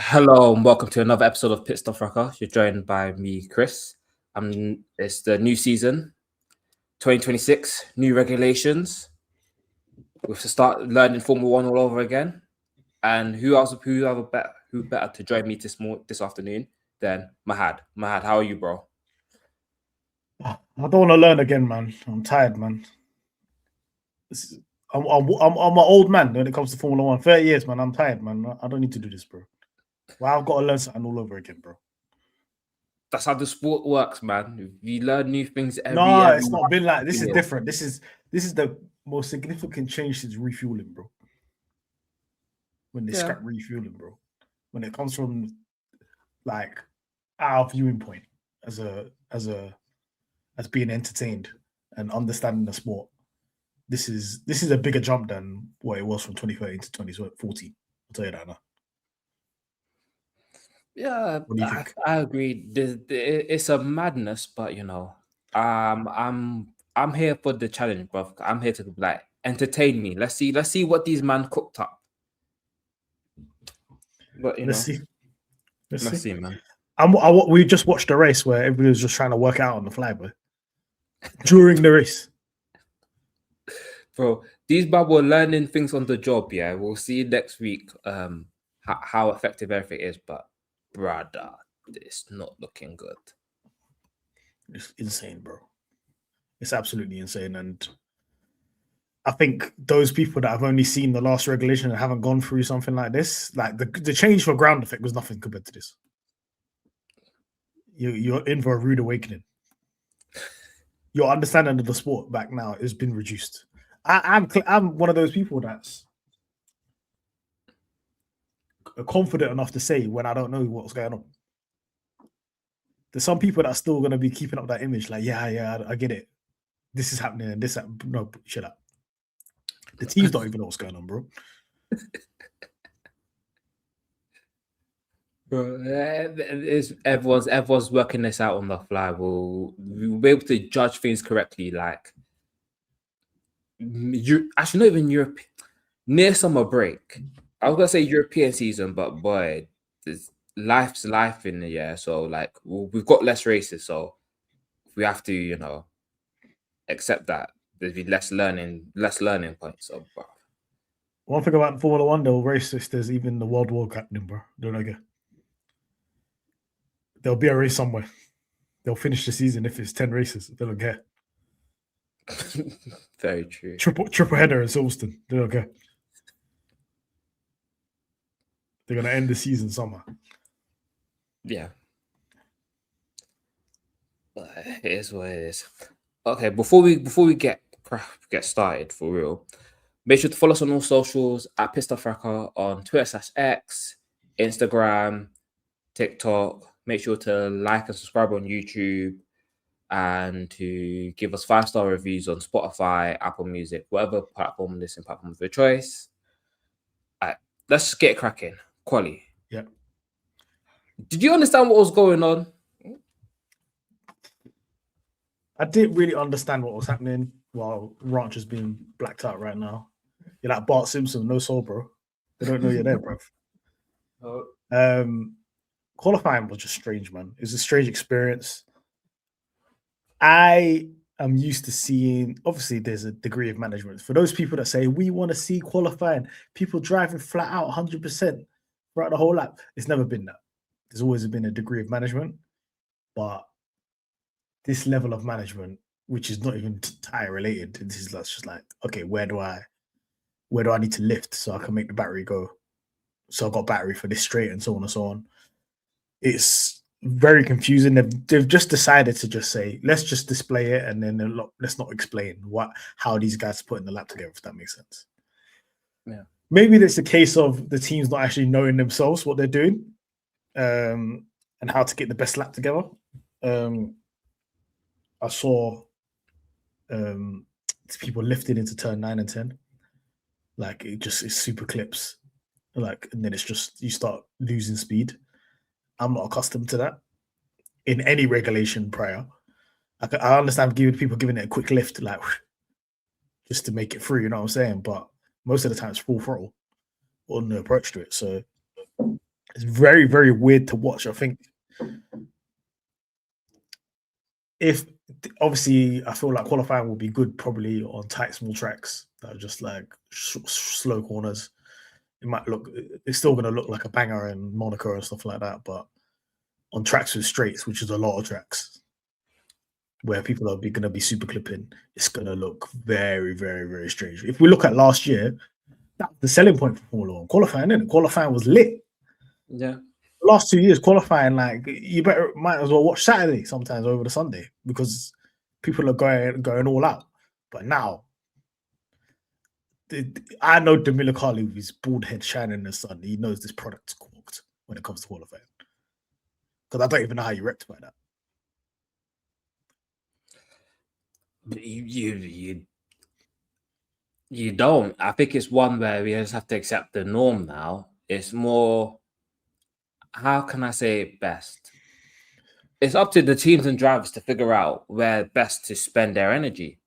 Hello and welcome to another episode of Pitstop Fracas. You're joined by me, Chris. It's the new season, 2026, new regulations. We have to start learning Formula One all over again. And who better to join me this afternoon than Mahad? Mahad, how are you, bro? I don't want to learn again, man. I'm tired, man. I'm an old man when it comes to Formula One. 30 years, man. I'm tired, man. I don't need to do this, bro. Well, I've got to learn something all over again, bro. That's how the sport works, man. You learn new things every No, year. it's not been like this. Is different. This is the most significant change since refueling, bro. When they scrap refueling, bro. When it comes from like our viewing point as being entertained and understanding the sport. This is a bigger jump than what it was from 2013 to 2014. I'll tell you that now. Yeah, I agree. It's a madness, but I'm here for the challenge, bro. I'm here to like entertain me. Let's see what these man cooked up. But let's see, man. We just watched a race where everybody was just trying to work out on the fly, bro. During the race, bro, these man were learning things on the job. Yeah, we'll see next week. How effective everything is, but brother, it's not looking good. It's insane, bro. It's absolutely insane, and I think those people that have only seen the last regulation and haven't gone through something like this, like the change for ground effect was nothing compared to this. You're in for a rude awakening. Your understanding of the sport back now has been reduced. I'm one of those people that's confident enough to say when I don't know what's going on. There's some people that are still going to be keeping up that image, like, yeah, I get it. This is happening, and this. No, shut up. The teams don't even know what's going on, bro. Bro, everyone's working this out on the fly. We'll be able to judge things correctly. Like, actually not even Europe. Near summer break, I was gonna say European season, but boy, life's life in the year. So like, we've got less races, so we have to, accept that there's be less learning points. So, bro. One thing about Formula One, they'll race if there's even the World War happening, bro. Don't I get? There'll be a race somewhere. They'll finish the season if it's 10 races. They don't care. Very true. Triple header in Silverstone. They don't care. They're gonna end the season somehow. Yeah. It is what it is. Okay, before we get started for real, make sure to follow us on all socials at Pitstop Fracas on Twitter/X, Instagram, TikTok. Make sure to like and subscribe on YouTube and to give us 5-star reviews on Spotify, Apple Music, whatever listening platform of your choice. All right, let's just get cracking. Quali. Yeah. Did you understand what was going on? I didn't really understand what was happening while Ranch is being blacked out right now. You're like Bart Simpson, no soul, bro. They don't know you're there, bro. Qualifying was just strange, man. It was a strange experience. I am used to seeing, obviously, there's a degree of management. For those people that say, we want to see qualifying, people driving flat out 100% throughout the whole lap, it's never been that. There's always been a degree of management. But this level of management, which is not even tire related, this is just like, okay, where do I need to lift so I can make the battery go? So I've got battery for this straight and so on and so on. It's very confusing. They've just decided to just say, let's just display it and then let's not explain how these guys are putting the lap together, if that makes sense. Yeah. Maybe it's a case of the teams not actually knowing themselves what they're doing and how to get the best lap together. I saw people lifting into turn 9 and 10. Like it's super clips. Like, and then it's just you start losing speed. I'm not accustomed to that in any regulation prior. I understand people giving it a quick lift, like just to make it through, you know what I'm saying? But most of the time it's full throttle on the approach to it. So It's very, very weird to watch. I think if obviously I feel like qualifying will be good probably on tight small tracks that are just like slow corners. It might look, it's still going to look like a banger in Monaco and stuff like that, but on tracks with straights, which is a lot of tracks where people are going to be super clipping, it's going to look very, very, very strange. If we look at last year, that's the selling point for Formula One. Qualifying, didn't it? Qualifying was lit. Yeah. The last 2 years, qualifying, like you might as well watch Saturday sometimes over the Sunday because people are going all out. But now, I know Dominicali with his bald head shining in the sun. He knows this product's cooked when it comes to qualifying. Because I don't even know how you rectify that. You don't. I think it's one where we just have to accept the norm now. It's more, how can I say it best? It's up to the teams and drivers to figure out where best to spend their energy.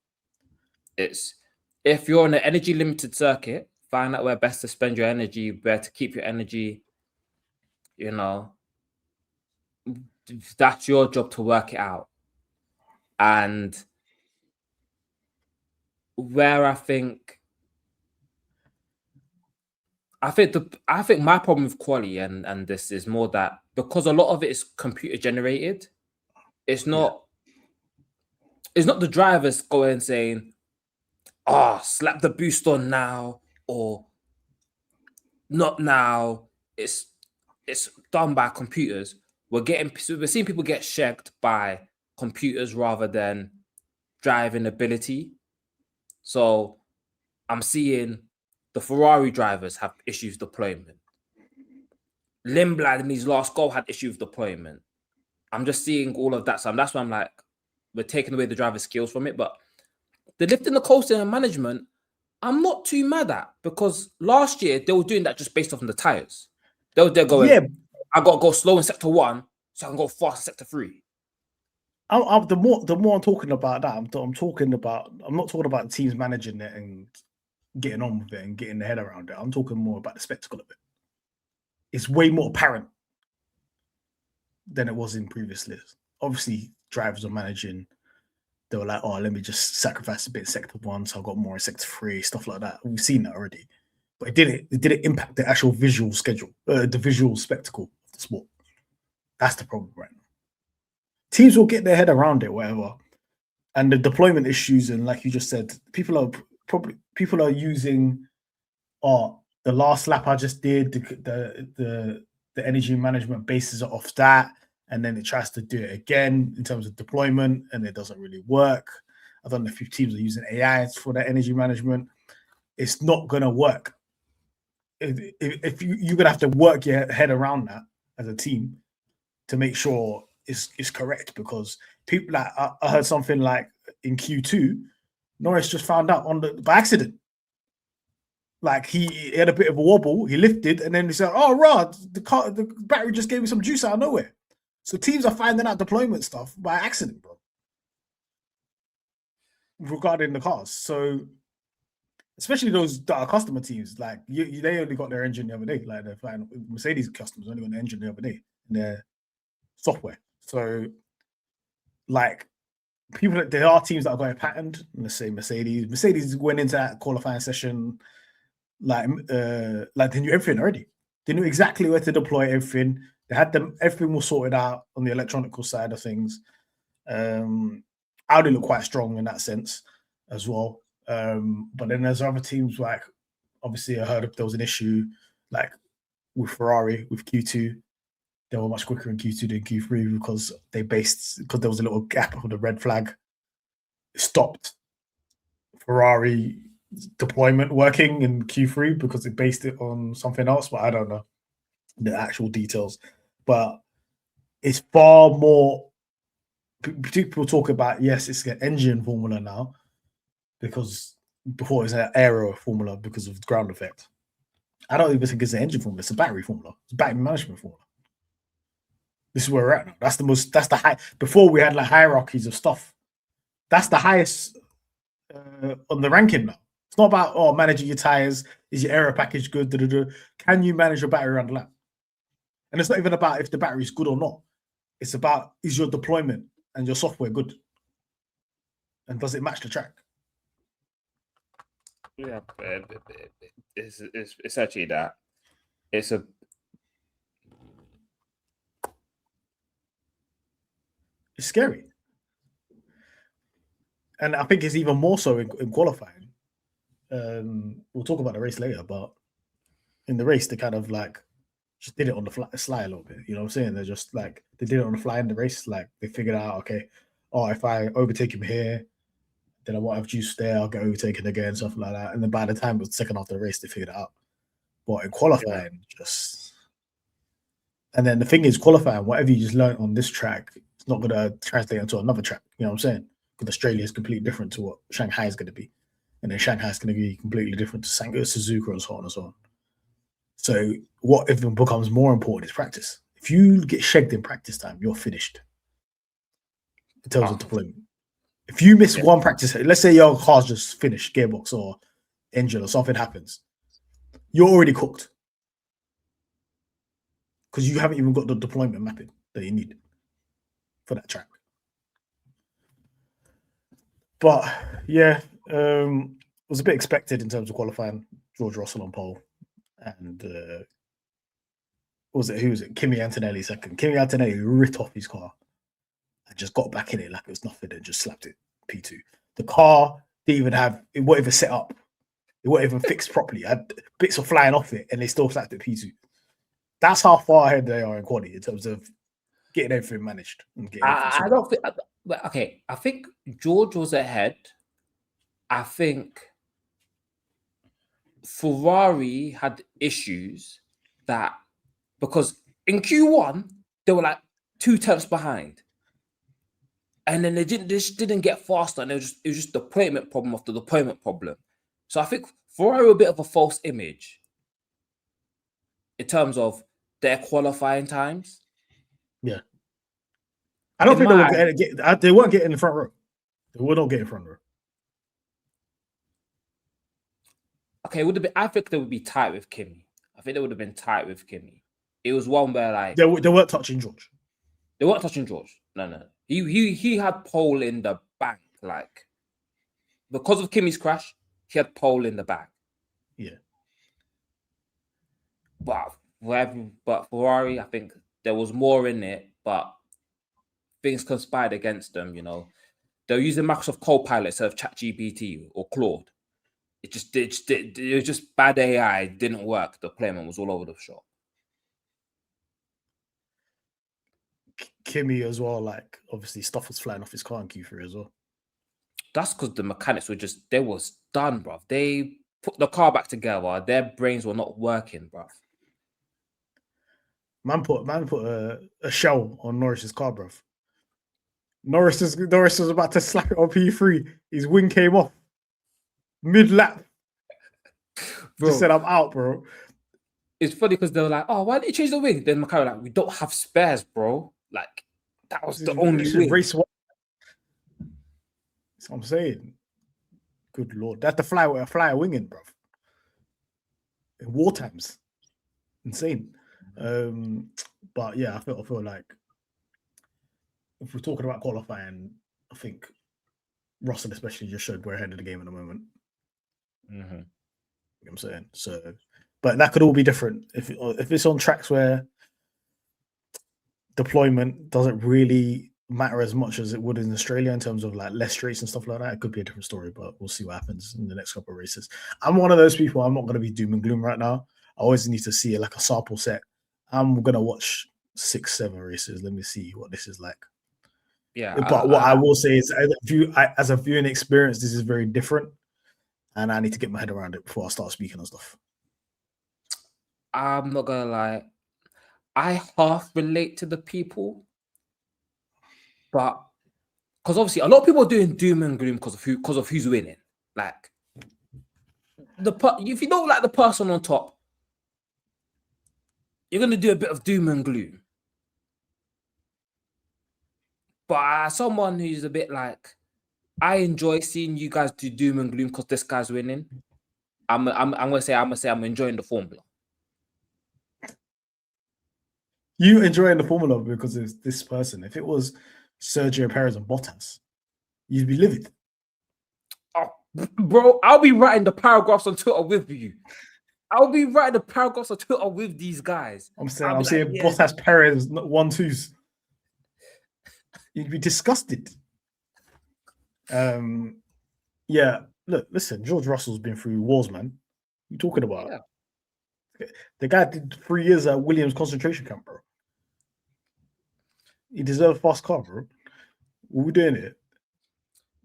It's, if you're on an energy limited circuit, find out where best to spend your energy, where to keep your energy. You know, that's your job to work it out. And where I think my problem with quali and this is more that because a lot of it is computer generated, it's not the drivers going saying, slap the boost on now or not now. It's done by computers. We're seeing people get shagged by computers rather than driving ability. So I'm seeing the Ferrari drivers have issues deployment. Lindblad in his last goal had issues deployment. I'm just seeing all of that. So that's why I'm like, we're taking away the driver's skills from it. But the lifting, the coasting, and management, I'm not too mad at, because last year they were doing that just based off on the tires. They're going, I got to go slow in sector 1 so I can go fast in sector 3. The more I'm talking about that, I'm not talking about teams managing it and getting on with it and getting their head around it. I'm talking more about the spectacle of it. It's way more apparent than it was in previous lists. Obviously, drivers are managing. They were like, let me just sacrifice a bit in sector 1, so I got more in sector 3, stuff like that. We've seen that already. But it didn't impact the actual visual schedule, the visual spectacle of the sport. That's the problem right now. Teams will get their head around it, whatever. And the deployment issues, and like you just said, people are using the last lap I just did, the energy management bases it off that, and then it tries to do it again in terms of deployment, and it doesn't really work. I don't know if teams are using AI for their energy management. It's not going to work. If you're going to have to work your head around that as a team to make sure it's correct, because people, like I heard something like in Q2, Norris just found out by accident. Like he had a bit of a wobble, he lifted, and then he said, Rod, the battery just gave me some juice out of nowhere. So teams are finding out deployment stuff by accident, bro, regarding the cars. So especially those that are customer teams, like they only got their engine the other day. Like they're flying, Mercedes customers only got the engine the other day in their software. So like there are teams that are going patterned. Let's say Mercedes. Mercedes went into that qualifying session like they knew everything already. They knew exactly where to deploy everything. They had everything was sorted out on the electronical side of things. Audi look quite strong in that sense as well. But then there's other teams, like obviously I heard there was an issue like with Ferrari with Q2. They were much quicker in Q2 than Q3 because there was a little gap of the red flag. It stopped Ferrari deployment working in Q3 because it based it on something else, but I don't know the actual details. But it's far more. People talk about, yes, it's an engine formula now, because before it was an aero formula because of ground effect. I don't even think it's an engine formula, it's a battery formula. It's a battery management formula. This is where we're at now. That's the high. Before we had like hierarchies of stuff. That's the highest on the ranking now. It's not about managing your tires. Is your aero package good? Can you manage your battery around the lap? And it's not even about if the battery's good or not. It's about, is your deployment and your software good? And does it match the track? Yeah, it's actually that. It's scary. And I think it's even more so in qualifying. We'll talk about the race later, but in the race, they kind of like just did it on the sly a little bit. You know what I'm saying? They're just like, they did it on the fly in the race. Like they figured out, okay, if I overtake him here, then I won't have juice there, I'll get overtaken again, something like that. And then by the time it was the second half of the race, they figured it out. But in qualifying, just... And then the thing is, qualifying, whatever you just learned on this track, it's not going to translate into another track. You know what I'm saying? Because Australia is completely different to what Shanghai is going to be. And then Shanghai is going to be completely different to Suzuka and so on and so on. So what even becomes more important is practice. If you get shagged in practice time, you're finished in terms of deployment. If you miss one practice, let's say your car's just finished, gearbox or engine or something happens, you're already cooked. Because you haven't even got the deployment mapping that you need for that track. But yeah, it was a bit expected in terms of qualifying. George Russell on pole, and who was it? Kimi Antonelli second. Kimi Antonelli ripped off his car and just got back in it like it was nothing and just slapped it P2. The car didn't even have it, wasn't even set up. It wasn't even fixed properly. Bits were flying off it, and they still slapped it P2. That's how far ahead they are in quality in terms of getting everything managed. And getting everything I don't think. Okay, I think George was ahead. I think Ferrari had issues that because in Q1 they were like 2 tenths behind, and then they just didn't get faster, and it was just deployment problem after deployment problem. So I think Ferrari were a bit of a false image in terms of their qualifying times. Yeah, I don't think they weren't getting in the front row. They were not getting front row. Okay, I think they would be tight with Kimi. I think they would have been tight with Kimi. It was one where like they weren't touching George. They weren't touching George. No. He had pole in the bank, like because of Kimi's crash, he had pole in the bank. Yeah. But Ferrari, I think there was more in it, but things conspired against them. You know, they're using Microsoft Copilot instead of ChatGPT or Claude. It was just bad AI. It didn't work. The deployment was all over the shop. Kimi as well, like obviously stuff was flying off his car in Q3 as well. That's because the mechanics were they was done, bruv. They put the car back together. Their brains were not working, bruv. Man put a shell on Norris's car, bruv. Norris was about to slap it on P3. His wing came off mid-lap. Just said, I'm out, bro. It's funny because they were like, oh, why did you change the wing? Then McLaren like, we don't have spares, bro. Like, that was the only wing. Race one. That's what I'm saying. Good Lord. That's the fly winging, bro. In war times. Insane. But yeah, I feel like if we're talking about qualifying, I think Russell especially just showed we're ahead of the game at the moment. Mm-hmm. You know what I'm saying? So, but that could all be different. If it's on tracks where deployment doesn't really matter as much as it would in Australia in terms of like less straights and stuff like that, it could be a different story, but we'll see what happens in the next couple of races. I'm one of those people, I'm not going to be doom and gloom right now. I always need to see like a sample set. I'm going to watch 6-7 races. Let me see what this is like. Yeah. But what I will say is as a viewing experience, this is very different. And I need to get my head around it before I start speaking and stuff. I'm not going to lie. I half relate to the people, but because obviously a lot of people are doing doom and gloom because of who's winning. Like if you don't like the person on top, you're gonna do a bit of doom and gloom. But as someone who's a bit like, I enjoy seeing you guys do doom and gloom because this guy's winning. I'm gonna say I'm enjoying the formula. You enjoying the Formula because it's this person. If it was Sergio Perez and Bottas, you'd be livid. Oh, bro, I'll be writing the paragraphs on Twitter with you. I'll be writing the paragraphs on Twitter with these guys. I'm saying Bottas, Perez, 1-2s. You'd be disgusted. Yeah. Look, listen, George Russell's been through wars, man. What are you talking about? Yeah. The guy did 3 years at Williams concentration camp, bro. He deserved a fast car, bro. What are we doing here?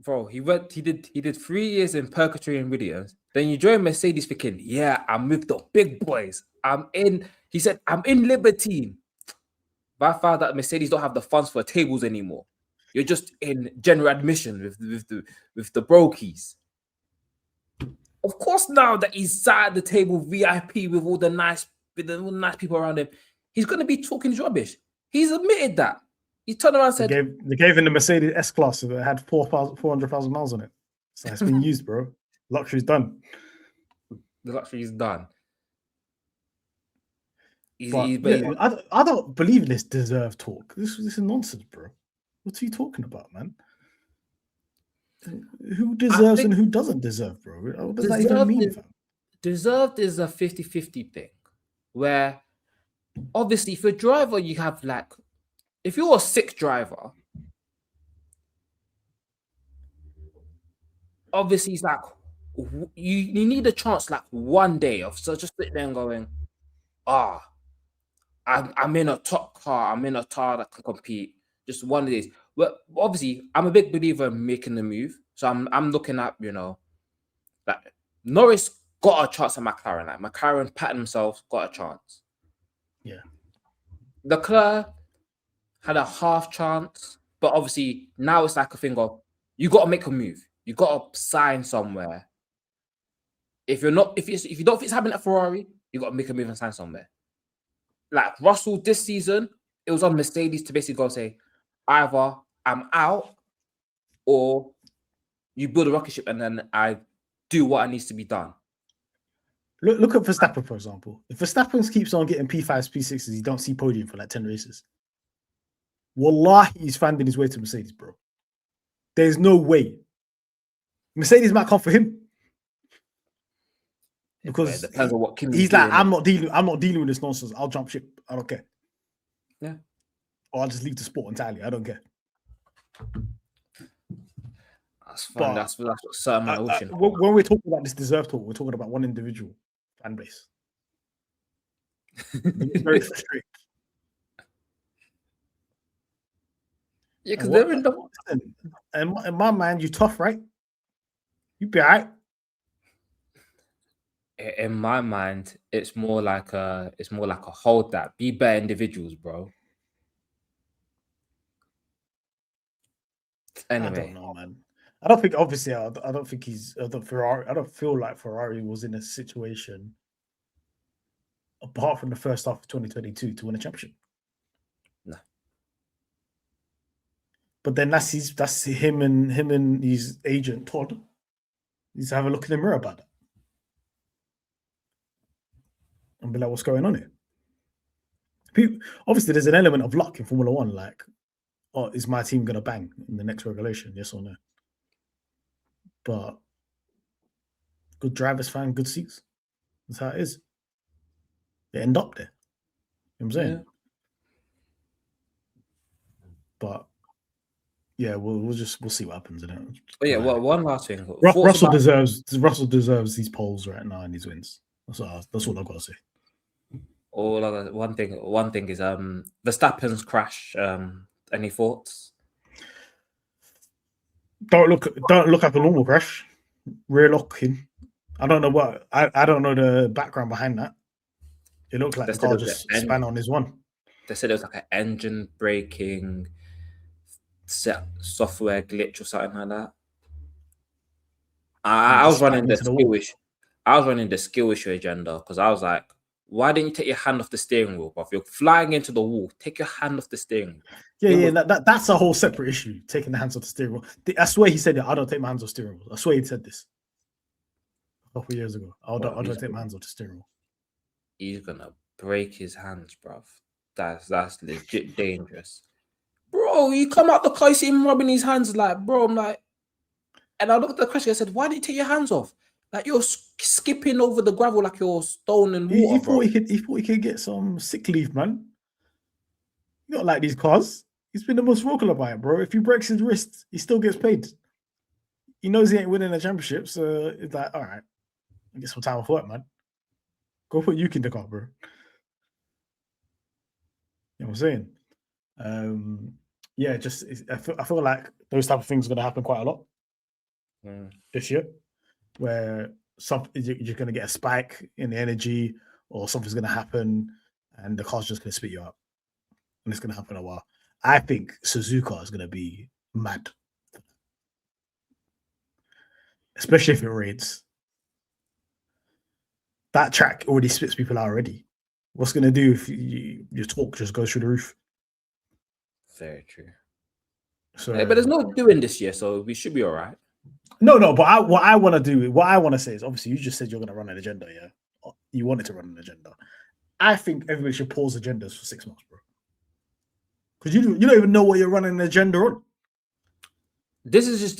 Bro, he did 3 years in purgatory in Williams. Then you join Mercedes thinking, yeah, I'm with the big boys. He said, I'm in Liberty. But I found that Mercedes don't have the funds for tables anymore. You're just in general admission with the brokies. Of course, now that he's sat at the table VIP with all the nice people around him, he's gonna be talking rubbish. He's admitted that. He turned around and said they gave him the Mercedes S-Class that had 400,000 miles on it. So it's been used, bro. Luxury's done. The luxury is done. I don't believe in this deserve talk. This is nonsense, bro. What are you talking about, man? Who deserves and who doesn't deserve, bro? What does that even mean? Deserved is a 50-50 thing, where obviously if you're a driver, you have like, if you're a sick driver, obviously it's like you need a chance like one day of just sitting there and going, I'm in a top car, I'm in a car that can compete. Just one of these. Well, obviously, I'm a big believer in making the move. So I'm looking at, like Norris got a chance at McLaren. Like McLaren patting themselves, got a chance. Yeah. Leclerc had a half chance, but obviously now it's like a thing of you got to make a move. You got to sign somewhere. If you don't think it's happening at Ferrari, you got to make a move and sign somewhere. Like Russell this season, it was on Mercedes to basically go and say, either I'm out or you build a rocket ship and then I do what needs to be done. Look at Verstappen, for example. If Verstappen keeps on getting P5s, P6s, you don't see podium for like 10 races. Wallahi, he's finding his way to Mercedes, bro. There's no way. Mercedes might come for him. Because he's like, I'm not dealing with this nonsense. I'll jump ship. I don't care. Yeah. Or I'll just leave the sport entirely. I don't care. That's fine. That's what certain emotion. When we're talking about this deserve talk, we're talking about one individual fan base. It's very frustrating. Yeah, because they're in the. In my mind, you tough, right? You be alright. In my mind, it's more like a hold that. Be better individuals, bro. Anyway, I don't know, man. I don't think. Obviously, I don't think he's. I don't feel like Ferrari was in a situation, apart from the first half of 2022, to win a championship. No. But then that's him and his agent Todd. He's to have a look in the mirror about that. And be like, what's going on here? Obviously, there's an element of luck in Formula One. Like, is my team going to bang in the next regulation? Yes or no? But good drivers find good seats. That's how it is. They end up there. You know what I'm saying? Yeah. But yeah, we'll see what happens. But yeah, well, one last thing. Russell deserves these poles right now and these wins. That's all I've got to say. One thing is Verstappen's crash. Any thoughts? Don't look like a normal crash. Rear locking. I don't know what. I don't know the background behind that. It looked like the car just span on his one. They said it was like an engine braking software glitch or something like that. I was running the skill issue. I was running the skill issue agenda because I was like, why didn't you take your hand off the steering wheel? But if you're flying into the wall, take your hand off the steering wheel. That's a whole separate issue, taking the hands off the steering wheel. I swear he said it. I don't take my hands off the steering wheel. I swear he said this a couple of years ago. I don't take my hands off the steering wheel. He's going to break his hands, bruv. That's legit dangerous. Bro, you come out the car, you see him rubbing his hands like, bro, I'm like, and I looked at the question, I said, why didn't you take your hands off? Like you're skipping over the gravel like you're stone and He water, bro. thought he could get some sick leave, man. You don't like these cars. He's been the most vocal about it, bro. If he breaks his wrist, he still gets paid. He knows he ain't winning the championship, so it's like, all right, get some time off work, man. Go put Yuki in the car, bro. You know what I'm saying? Yeah, just I feel like those type of things are going to happen quite a lot this year, where you're going to get a spike in the energy, or something's going to happen, and the car's just going to spit you out, and it's going to happen a while. I think Suzuka is going to be mad, especially if it rains. That track already spits people out already. What's going to do if your talk just goes through the roof? Very true. So, but there's no doing this year, so we should be all right. No, but what I want to say is, obviously, you just said you're going to run an agenda, yeah? You wanted to run an agenda. I think everybody should pause agendas for 6 months, bro. Because you don't even know what you're running an agenda on. It's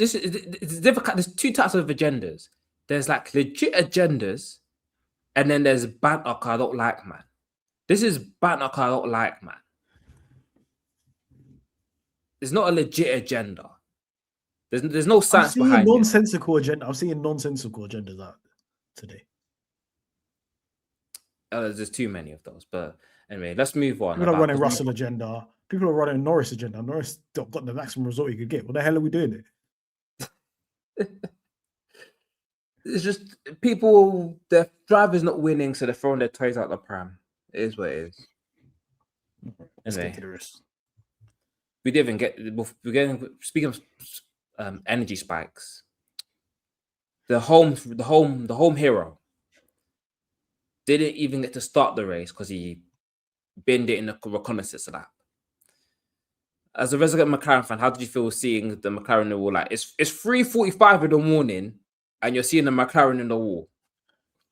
difficult. There's two types of agendas. There's like legit agendas, and then there's banter I don't like, man. This is banter I don't like, man. It's not a legit agenda. There's no science behind nonsensical agenda. I'm seeing nonsensical agendas out today. There's too many of those. But anyway, let's move on. People are running Russell agenda. People are running Norris agenda. Norris got the maximum result he could get. What the hell are we doing there? It's just people, their driver's not winning, so they're throwing their toys out the pram. It is what it is. Anyway, we didn't even get. Speaking of energy spikes, the home hero didn't even get to start the race because he binned it in the reconnaissance lap. As a resident McLaren fan, how did you feel seeing the McLaren in the wall? Like it's 3:45 in the morning, and you're seeing the McLaren in the wall.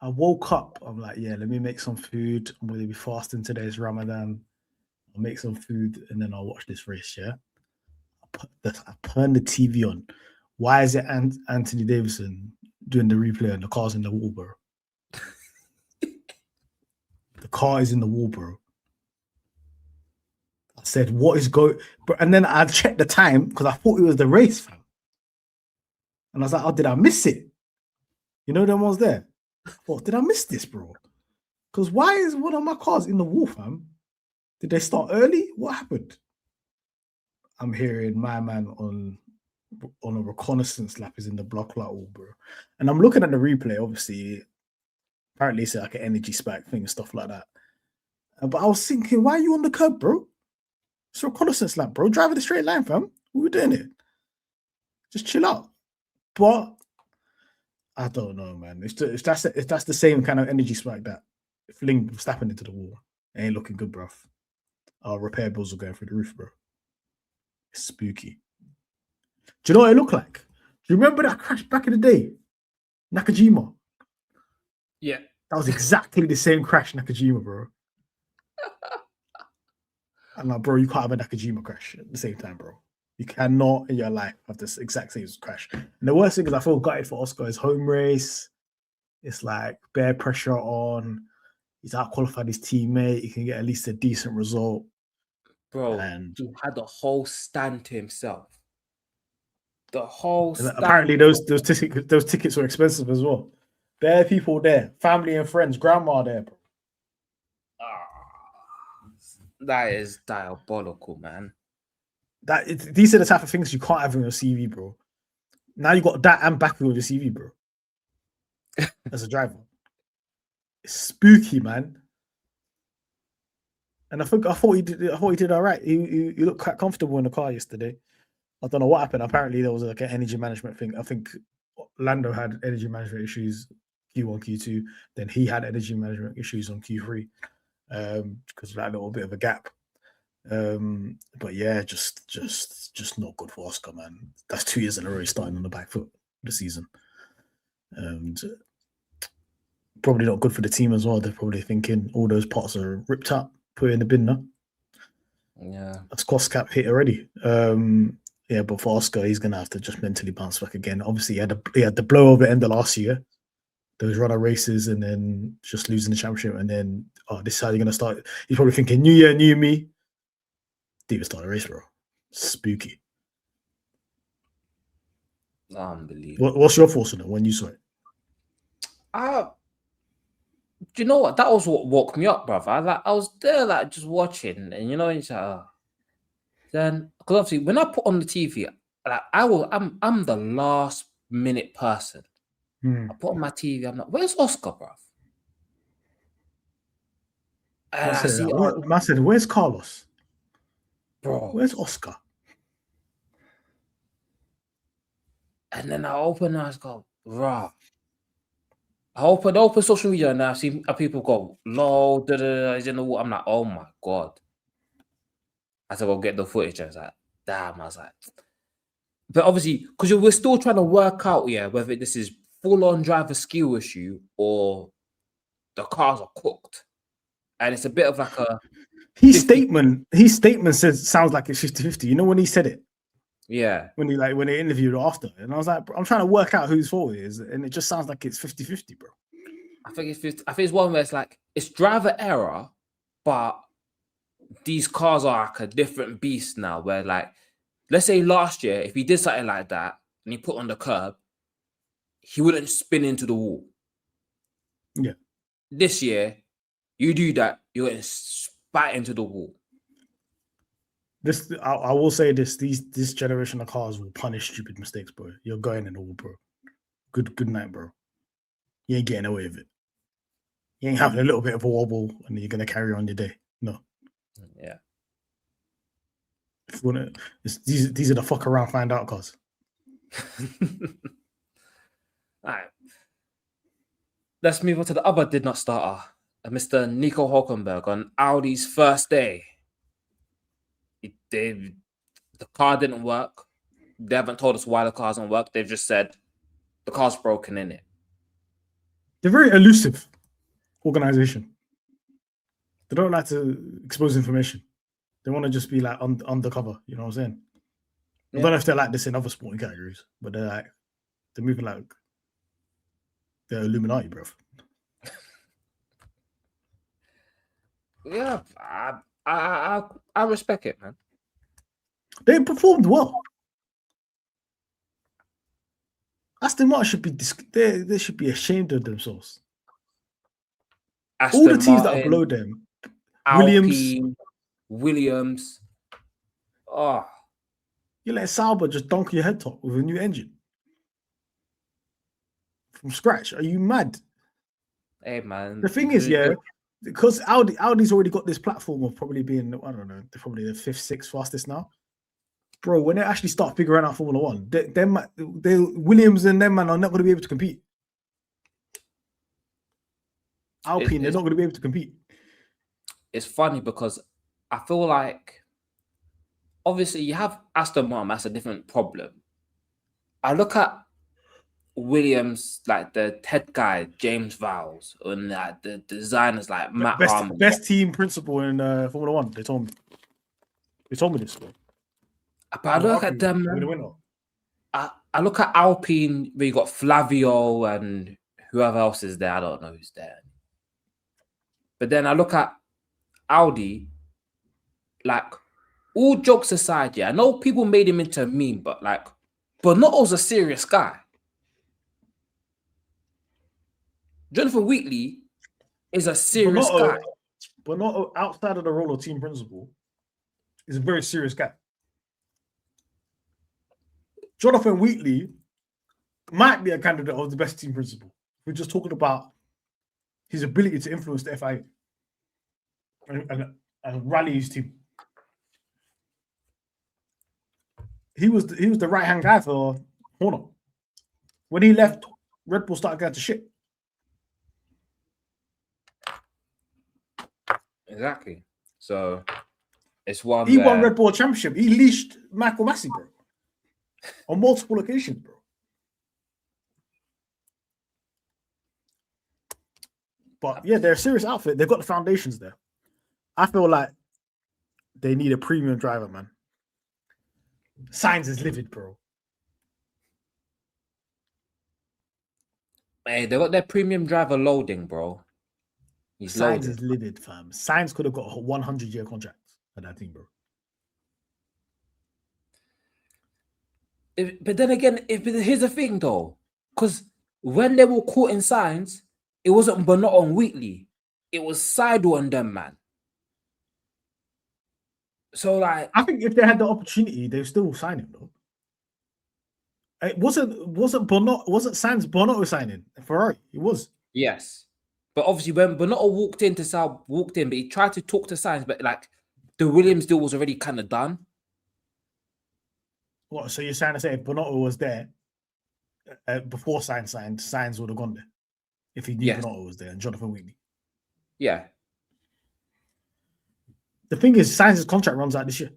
I woke up. I'm like, yeah, let me make some food. I'm going to be fasting today. It's Ramadan. I'll make some food and then I'll watch this race. Yeah, I turn the TV on. Why is it Anthony Davidson doing the replay and the car's in the wall, bro? The car is in the wall, bro. I said, what is going? And then I checked the time because I thought it was the race, fam. And I was like, oh, did I miss it? You know, them ones there. I thought, did I miss this, bro? Because why is one of my cars in the wall, fam? Did they start early? What happened? I'm hearing my man on a reconnaissance lap is in the block like all, bro. And I'm looking at the replay, obviously. Apparently it's like an energy spike thing and stuff like that. But I was thinking, why are you on the curb, bro? It's a reconnaissance lap, bro. Driving the straight line, fam. What are we doing here? Just chill out. But I don't know, man. If that's the same kind of energy spike that fling snapping into the wall, it ain't looking good, bro. Our repair bills are going through the roof, bro. It's spooky. Do you know what it looked like? Do you remember that crash back in the day? Nakajima. Yeah. That was exactly the same crash, Nakajima, bro. I'm like, bro, you can't have a Nakajima crash at the same time, bro. You cannot in your life have this exact same crash. And the worst thing is I feel gutted for Oscar. His home race, it's like bare pressure on. He's out-qualified his teammate. He can get at least a decent result. Bro, and he had the whole stand to himself. The whole stand. Apparently those tickets were expensive as well. Bare people there, family and friends, grandma there, bro. That is diabolical, man. These are the type of things you can't have on your CV, bro. Now you got that and back on your CV, bro. As a driver, it's spooky, man. And I thought he did all right. He looked quite comfortable in the car yesterday. I don't know what happened. Apparently there was like an energy management thing. I think Lando had energy management issues Q1, Q2. Then he had energy management issues on Q3 because of that little bit of a gap. But yeah, just not good for Oscar, man. That's 2 years in a row starting on the back foot this season. Probably not good for the team as well. They're probably thinking all those parts are ripped up, put in the bin now. Yeah. That's cost cap hit already. Yeah, but for Oscar, he's gonna have to just mentally bounce back again. Obviously, he had the blow over end of last year, those runner races, and then just losing the championship, and then this is how you're gonna start. He's probably thinking, new year, new me. Didn't even start a race, bro. Spooky. Unbelievable. What's your thoughts on it when you saw it? Do you know what? That was what woke me up, brother. I was there, like just watching, and you know, it's like, then because obviously when I put on the TV, like I'm the last minute person. I put on my TV. I'm like, where's Oscar, bruv? And I see, I said, where's Carlos? bro, Where's Oscar? And then I open and I go, rah. I open social media and I see people go, lol, he's in the water. I'm like, oh my God. I said, go get the footage. I was like, damn. I was like, but obviously, because we're still trying to work out, whether this is full-on driver skill issue or the cars are cooked. And it's a bit of like a his statement sounds like it's 50-50. You know when he said it? Yeah. When they interviewed after. And I was like, I'm trying to work out whose fault it is. And it just sounds like it's 50-50, bro. I think it's one where it's like it's driver error, but these cars are like a different beast now. Where like, let's say last year, if he did something like that and he put on the curb, he wouldn't spin into the wall. Yeah. This year, you do that, you're going to spat into the wall. I will say this generation of cars will punish stupid mistakes, bro. You're going in the wall, bro. Good night, bro. You ain't getting away with it. You ain't having a little bit of a wobble and you're gonna carry on your day. No. Yeah. If you wanna, these are the fuck around, find out cars. All right. Let's move on to the other did not starter, Mr. Nico Hulkenberg on Audi's first day. The car didn't work. They haven't told us why the car doesn't work. They've just said the car's broken in it. They're very elusive organization. They don't like to expose information. They want to just be like undercover. You know what I'm saying? Yeah. I don't know if they're like this in other sporting categories, but they're moving like they're Illuminati, bro. Yeah, I respect it, man. They performed well. Aston Martin should be they should be ashamed of themselves. All the teams that are below them, Williams. Oh, you let Sauber just dunk your head top with a new engine from scratch. Are you mad? Hey, man. The thing is, because Audi's already got this platform of probably being, I don't know, they're probably the 5th, 6th fastest now. Bro, when they actually start figuring out Formula One, they Williams and them, man, are not going to be able to compete. Alpine, they're not going to be able to compete. It's funny because I feel like, obviously, you have Aston Martin, that's a different problem. I look at Williams, like the head guy, James Vowles, and like the designers like Matt Harmon. Best team principal in Formula One, they told me. They told me this. Bro. But I look at them. I look at Alpine, where you got Flavio and whoever else is there. I don't know who's there. But then I look at Audi, like, all jokes aside, I know people made him into a meme, but Bonotto's a serious guy. Jonathan Wheatley is a serious guy. Bonotto, outside of the role of team principal, is a very serious guy. Jonathan Wheatley might be a candidate of the best team principal. We're just talking about his ability to influence the FIA and rally his team. He was the right-hand guy for Horner. When he left, Red Bull started going to shit. Exactly. So it's one. He won Red Bull Championship. He leashed Michael Massey, bro, on multiple occasions, bro. But yeah, they're a serious outfit. They've got the foundations there. I feel like They need a premium driver, man. Sainz is livid, bro. Hey, they got their premium driver loading, bro. He's Sainz loaded. is livid, fam. Sainz could have got a 100-year contract for that thing, bro. But then again, here's the thing though, because when they were caught in signs, it wasn't Bonotto and Wheatley, it was Seidel and them, man. So like, I think if they had the opportunity, they still sign him though. It wasn't Sainz Bonotto signing Ferrari. It was. yes, but obviously when Bonotto walked in, but he tried to talk to Sainz, but like the Williams deal was already kind of done. What? So you're trying to say if Bonotto was there before Sainz signed, Sainz would have gone there if he knew Yes. Bonotto was there and Jonathan Wheatley. Yeah. The thing is, Sainz's contract runs out this year,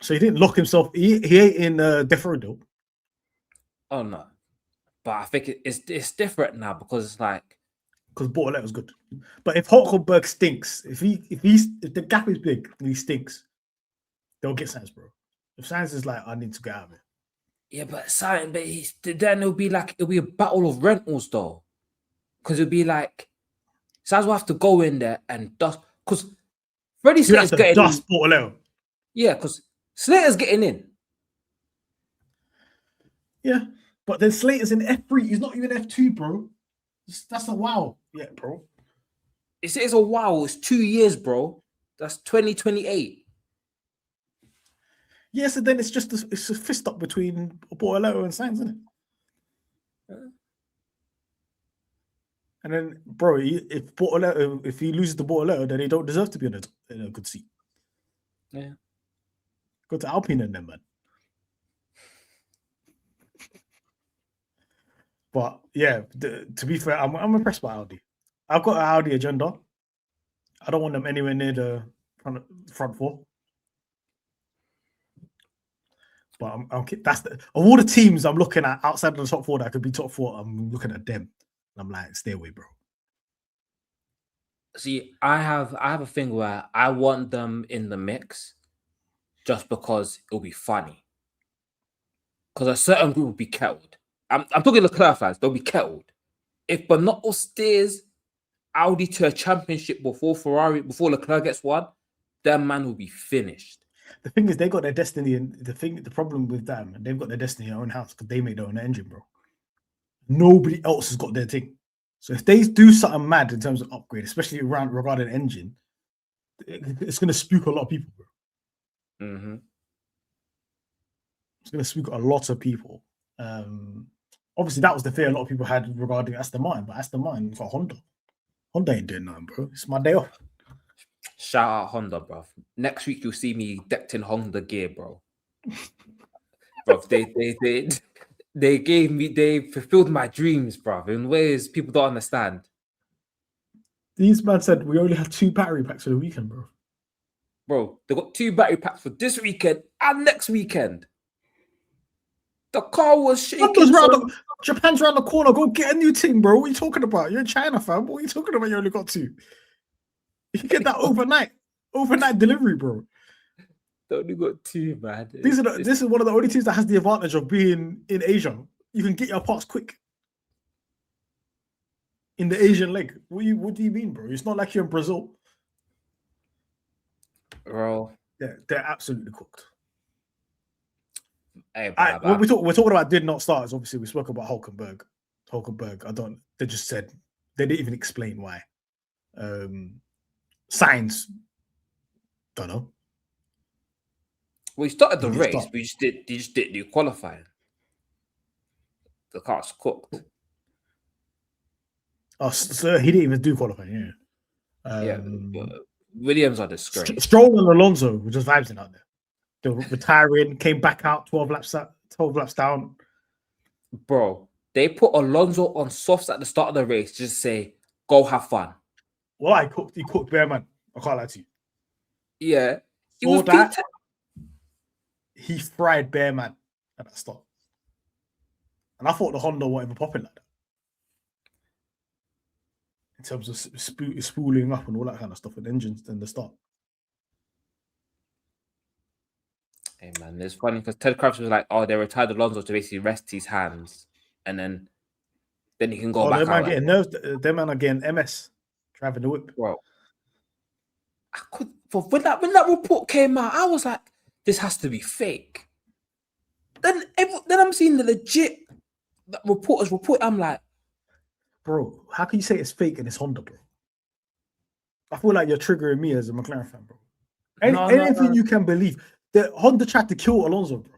so he didn't lock himself. He ain't in death row though. Oh no, but I think it's different now because like Bortoletto was good, but if Hulkenberg stinks, if the gap is big and he stinks, they'll get Sainz, bro. If Sainz is like, I need to get out of it. yeah, but then it'll be a battle of rentals though, because it'll be like Sainz will have to go in there and dust because Freddie Slater's getting dust Bortoletto. Yeah, because Slater's getting in. Yeah, but then Slater's in F3. He's not even F2, bro. That's a wow. Yeah, bro. It's a wow. It's 2 years, bro. That's 2028. Yeah, so then it's a fist up between Bortoletto and Sainz, isn't it? Yeah. And then, bro, if he loses to Bortoletto, then he don't deserve to be in a good seat. Yeah. Go to Alpine and then, man. But yeah, to be fair, I'm impressed by Audi. I've got an Audi agenda. I don't want them anywhere near the front four. But that's of all the teams I'm looking at outside of the top four that could be top four. I'm looking at them. And I'm like, stay away, bro. See, I have a thing where I want them in the mix just because it'll be funny. Because a certain group will be kettled. I'm talking Leclerc fans, they'll be kettled. If Bonotto steers Audi to a championship before Leclerc gets one, that man will be finished. The thing is, they got their destiny, and the problem with them, they've got their destiny in their own house because they made their own engine, bro. Nobody else has got their thing. So if they do something mad in terms of upgrade, especially regarding engine, it's going to spook a lot of people, bro. Mm-hmm. It's going to spook a lot of people. Obviously, that was the fear a lot of people had regarding Aston Martin, but Aston Martin got Honda. Honda ain't doing nothing, bro. It's my day off. Shout out Honda, bro. Next week you'll see me decked in Honda gear, bro. Bro, they fulfilled my dreams, bro, in ways people don't understand. These man said we only had 2 battery packs for the weekend, bro. Bro, they got 2 battery packs for this weekend and next weekend. The car was shaking. Japan's around the corner. Go get a new thing, bro. What are you talking about? You're in China, fam. What are you talking about? You only got 2. You can get that overnight delivery, bro. They only got 2, man. This is one of the only teams that has the advantage of being in Asia. You can get your parts quick in the Asian leg. What do you mean, bro? It's not like you're in Brazil, bro. Yeah, they're absolutely cooked. Hey, we're talking about did not start. Obviously, we spoke about Hulkenberg. They just said they didn't even explain why. Sainz, don't know. Well, he started the race, but he just didn't do qualifying. The car's cooked. Oh, so he didn't even do qualifying. Yeah, but Williams are disgraced. Stroll and Alonso were just vibes out there. They were retiring, came back out 12 laps down. Bro, they put Alonso on softs at the start of the race, just say, go have fun. Well, he cooked bare man. I can't lie to you. Yeah. He fried bare man at that start. And I thought the Honda weren't even popping like that. In terms of spooling up and all that kind of stuff with engines in the start. Hey man, it's funny because Ted Crafts was like, "Oh, they retired Alonso to basically rest his hands, and then he can go Oh, back them man out." getting nerves. Them man are getting MS, driving the whip. Bro, but when that report came out, I was like, "This has to be fake." Then I'm seeing the legit reporters report. I'm like, Bro, how can you say it's fake and it's Honda, bro? I feel like you're triggering me as a McLaren fan, bro. no, Anything you can believe. The Honda tried to kill Alonso, bro.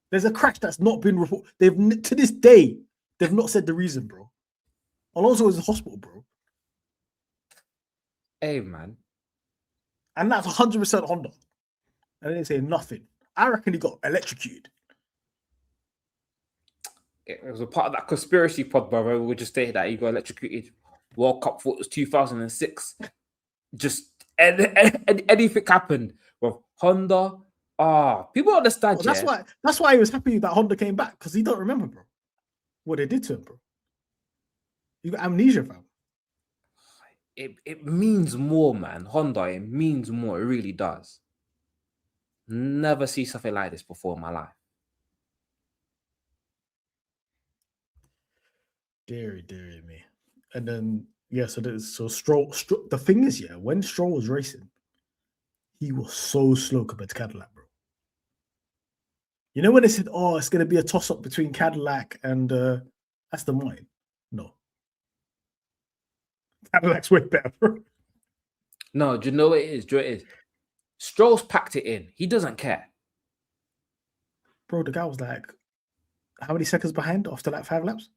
There's a crash that's not been reported. They've to this day, they've not said the reason, bro. Alonso is in hospital, bro. Hey man, And that's 100% Honda. And they didn't say nothing. I reckon he got electrocuted. it was a part of that conspiracy pod, brother. We just stated that he got electrocuted. World Cup thought it was 2006. Just anything happened with Honda. People understand. Well, that's why he was happy that Honda came back, because he don't remember, bro, what they did to him, bro. You got amnesia, fam. It means more, man. Honda, it means more. It really does. Never see something like this before in my life. Deary me. And then so Stroll. The thing is, when Stroll was racing, he was so slow compared to Cadillac, bro. You know when they said, "Oh, it's going to be a toss-up between Cadillac and Aston Martin"? No, Cadillac's way better, bro. No, do you know what it is? Do you know what it is? Stroll's packed it in. He doesn't care. Bro, the guy was like, how many seconds behind after like 5 laps?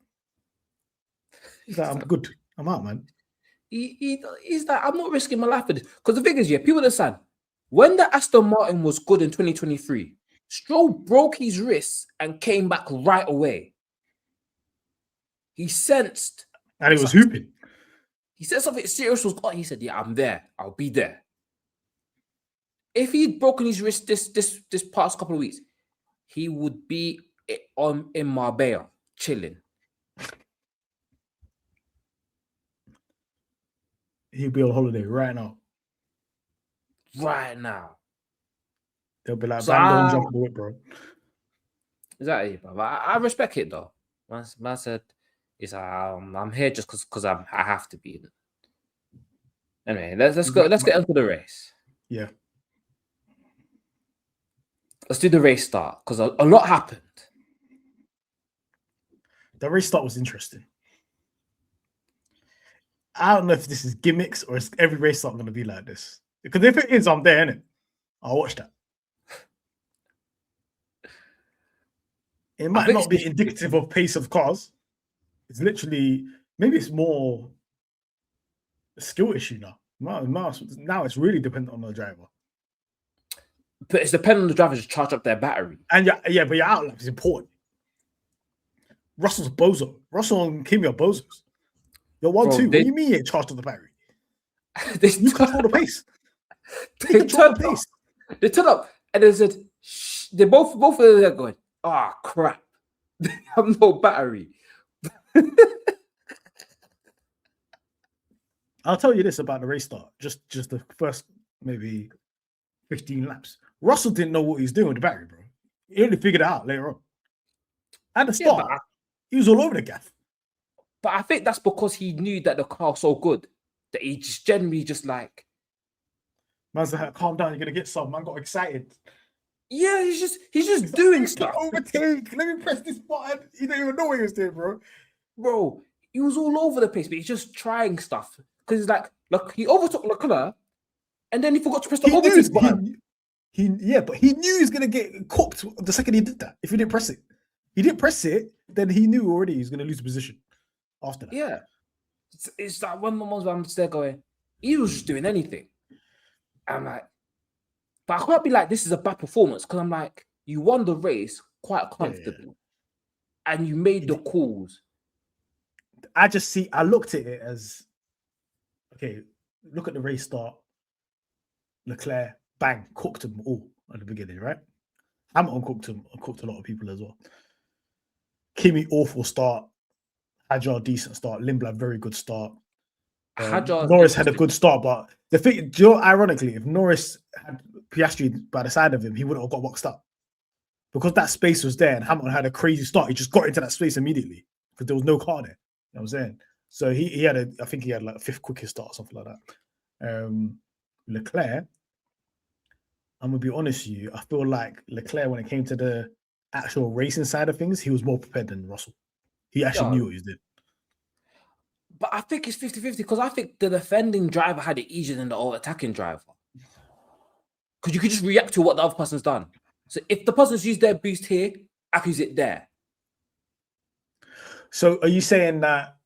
He's like, I'm good. I'm out, man. He's like, I'm not risking my life for this. Because the thing is, people understand, when the Aston Martin was good in 2023, Stroll broke his wrist and came back right away. He sensed. And he was hooping. He said something serious was going. He said, "Yeah, I'm there. I'll be there." If he'd broken his wrist this past couple of weeks, he would be in Marbella chilling. He'd be on holiday right now. Right now. They'll be like, don't jump the whip, bro. Exactly, bro. I respect it though. Man said, I'm here just because I have to be. Anyway, let's go. Let's get into the race. Yeah. Let's do the race start because a lot happened. The race start was interesting. I don't know if this is gimmicks or is every race start going to be like this. Because if it is, I'm there, innit? I'll watch that. It might not be indicative of pace of cars. It's literally, maybe it's more a skill issue now. Now it's really dependent on the driver. But it's dependent on the driver to charge up their battery. And but your outlap is important. Russell's a bozo. Russell and Kimi are bozos. You're 1-2. What do you mean you ain't charged up the battery? You control the pace. They turn up and they said, they both of them are going, crap. They have no battery. I'll tell you this about the race start. Just the first maybe 15 laps. Russell didn't know what he was doing with the battery, bro. He only figured it out later on. At the start, he was all over the gaff. But I think that's because he knew that the car was so good that he just generally just like, man's like, calm down, you're gonna get some. Man got excited. Yeah, he's just doing stuff. Overtake. Let me press this button. He didn't even know what he was doing, bro. Bro, he was all over the place, but he's just trying stuff. Because he's like, look, he overtook Leclerc, and then he forgot to press the overtake button. But he knew he was gonna get cooked the second he did that. If he didn't press it, then he knew already he was gonna lose the position after that. Yeah, it's like one of the ones where I'm just there going, he was just doing anything. I'm like, but I can't be like, this is a bad performance, because I'm like, you won the race quite comfortably, and you made the calls. I looked at it as, okay, look at the race start. Leclerc, bang, cooked them all at the beginning, right? Hamilton cooked a lot of people as well. Kimi, awful start. Hadjar, decent start. Lindblad, very good start. Norris had a good start, but the thing, ironically, if Norris had Piastri by the side of him, he wouldn't have got boxed up. because that space was there and Hamilton had a crazy start, he just got into that space immediately because there was no car there. You know what I'm saying? So he had I think he had like a 5th quickest start or something like that. Leclerc, I'm gonna be honest with you, I feel like Leclerc, when it came to the actual racing side of things, he was more prepared than Russell. He actually knew what he was doing. But I think it's 50-50 because I think the defending driver had it easier than the old attacking driver. Because you could just react to what the other person's done. So if the person's used their boost here, I can use it there. So are you saying that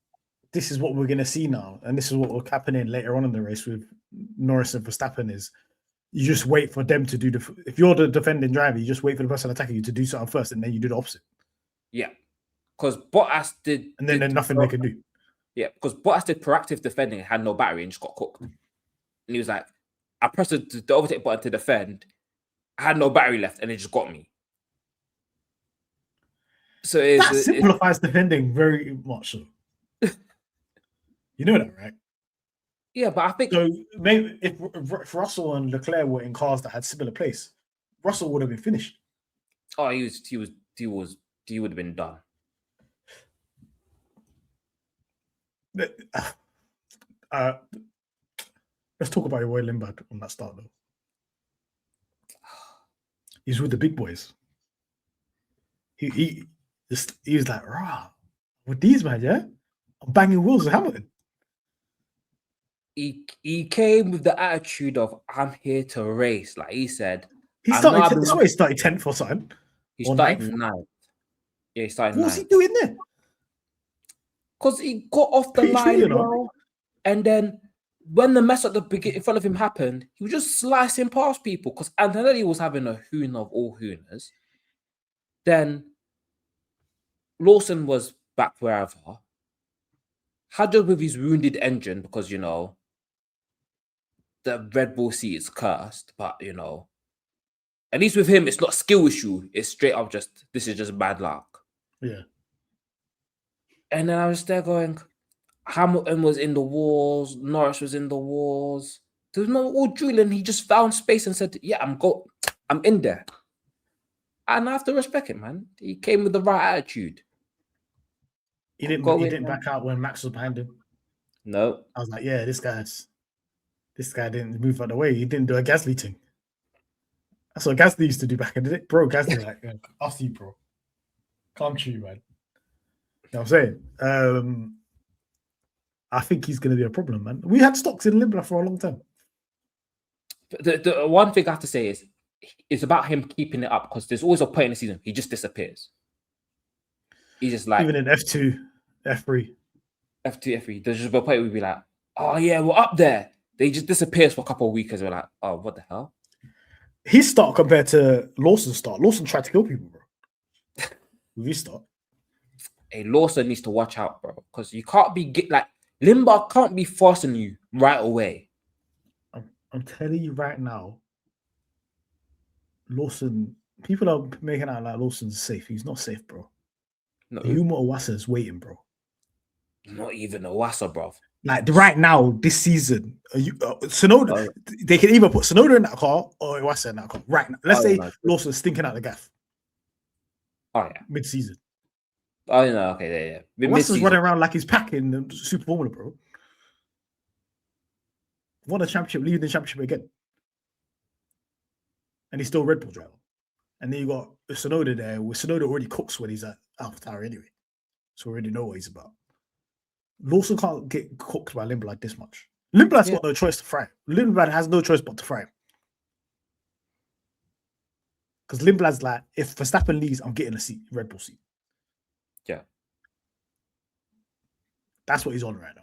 this is what we're going to see now, and this is what will happen in later on in the race with Norris and Verstappen, is you just wait for them to do if you're the defending driver, you just wait for the person attacking you to do something first, and then you do the opposite. Yeah. Because Bottas did... And then there's nothing they can do. Yeah, because Bottas did proactive defending and had no battery and just got cooked. And he was like, I pressed the overtake button to defend. I had no battery left and it just got me. So that simplifies defending very much so. You know that, right? Yeah, but I think... So maybe if Russell and Leclerc were in cars that had similar pace, Russell would have been finished. Oh, he would have been done. Let's talk about your boy Lindblad on that start though. He's with the big boys. He was like, rah, with these man, yeah, I'm banging wheels with Hamilton. He came with the attitude of I'm here to race. Like he said, he started 10th or something. He started 9th. Yeah, he started 9th. What was he doing there? Because he got off the line, bro. And then when the mess at the beginning in front of him happened, he was just slicing past people because Antonelli was having a hoon of all hooners. Then Lawson was back wherever. Hadjar with his wounded engine because, you know, the Red Bull seat is cursed. But, you know, at least with him, it's not a skill issue. It's straight up just, this is just bad luck. Yeah. And then I was there going, Hamilton was in the walls, Norris was in the walls. There was no all drilling. He just found space and said, yeah, I'm in there. And I have to respect it, man. He came with the right attitude. He didn't back out when Max was behind him. No. I was like, yeah, this guy didn't move out of the way. He didn't do a Gasly thing. That's what Gasly used to do back in the day. Bro, Gasly like, after you, bro. Come true, man. You know what I'm saying? I think he's going to be a problem, man. We had stocks in Lindblad for a long time. The one thing I have to say is, it's about him keeping it up because there's always a point in the season he just disappears. He's just like... Even in F2, F3. F2, F3. There's just a point where we'd be like, oh yeah, we're up there. They just disappears for a couple of weeks and we're like, oh, what the hell? His start compared to Lawson's start. Lawson tried to kill people, bro. With his start. Hey, Lawson needs to watch out, bro. Because you can't be... Lindblad can't be forcing you right away. I'm telling you right now, Lawson, people are making out like Lawson's safe. He's not safe, bro. No. Yuma Owasa is waiting, bro. Not even Owasa, bro. Like right now, this season, Tsunoda, they can either put Tsunoda in that car or Owasa in that car. Right now. Let's say Lawson's stinking out the gaff. Oh, yeah. Mid-season. Oh, no, okay, yeah. Owasa's running around like he's packing the Super Formula, bro. Won a championship, leading the championship again. And he's still a Red Bull driver. And then you got Tsunoda there. Tsunoda already cooks when he's at AlphaTauri anyway. So we already know what he's about. Lawson can't get cooked by Lindblad this much. Lindblad's got no choice to fry. Lindblad has no choice but to fry. Because Lindblad's like, if Verstappen leaves, I'm getting a seat, Red Bull seat. Yeah. That's what he's on right now.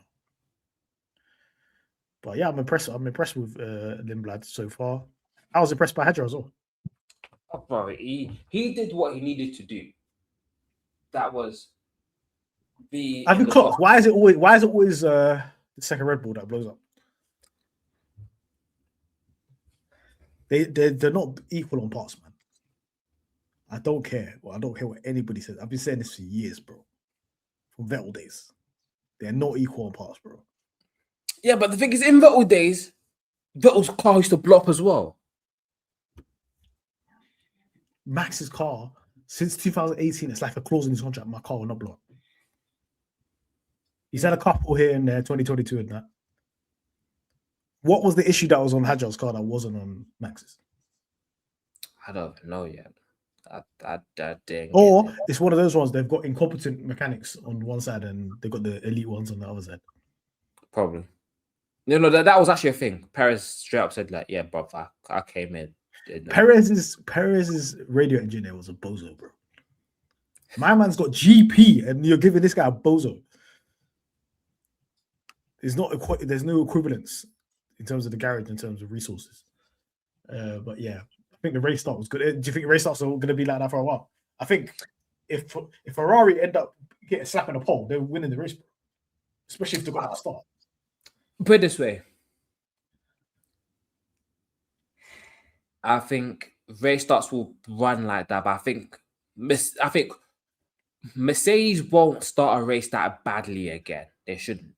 But yeah, I'm impressed with Lindblad so far. I was impressed by Hadjar as well. Oh, bro, he did what he needed to do. That was the... Have you clocked? Why is it always the second Red Bull that blows up? They're not equal on parts, man. I don't care. Well, I don't care what anybody says. I've been saying this for years, bro. From Vettel days. They're not equal on parts, bro. Yeah, but the thing is, in Vettel days, Vettel's car used to blow up as well. Max's car since 2018. It's like a clause in his contract. My car will not blow up. He's had a couple here and there, 2022 and that. What was the issue that was on Hadjar's car that wasn't on Max's? I don't know yet. I didn't. Or it's one of those ones they've got incompetent mechanics on one side and they've got the elite ones on the other side. Probably. No, that was actually a thing. Perez straight up said, like, yeah, bro, I came in. Perez's radio engineer was a bozo, bro. My man's got GP and you're giving this guy a bozo. There's no equivalence in terms of the garage, in terms of resources. But yeah, I think the race start was good. Do you think the race starts are going to be like that for a while? I think if Ferrari end up getting slapping a pole, they're winning the race, bro. Especially if they've got that start. Put it this way. I think race starts will run like that, but I think Mercedes won't start a race that badly again. They shouldn't.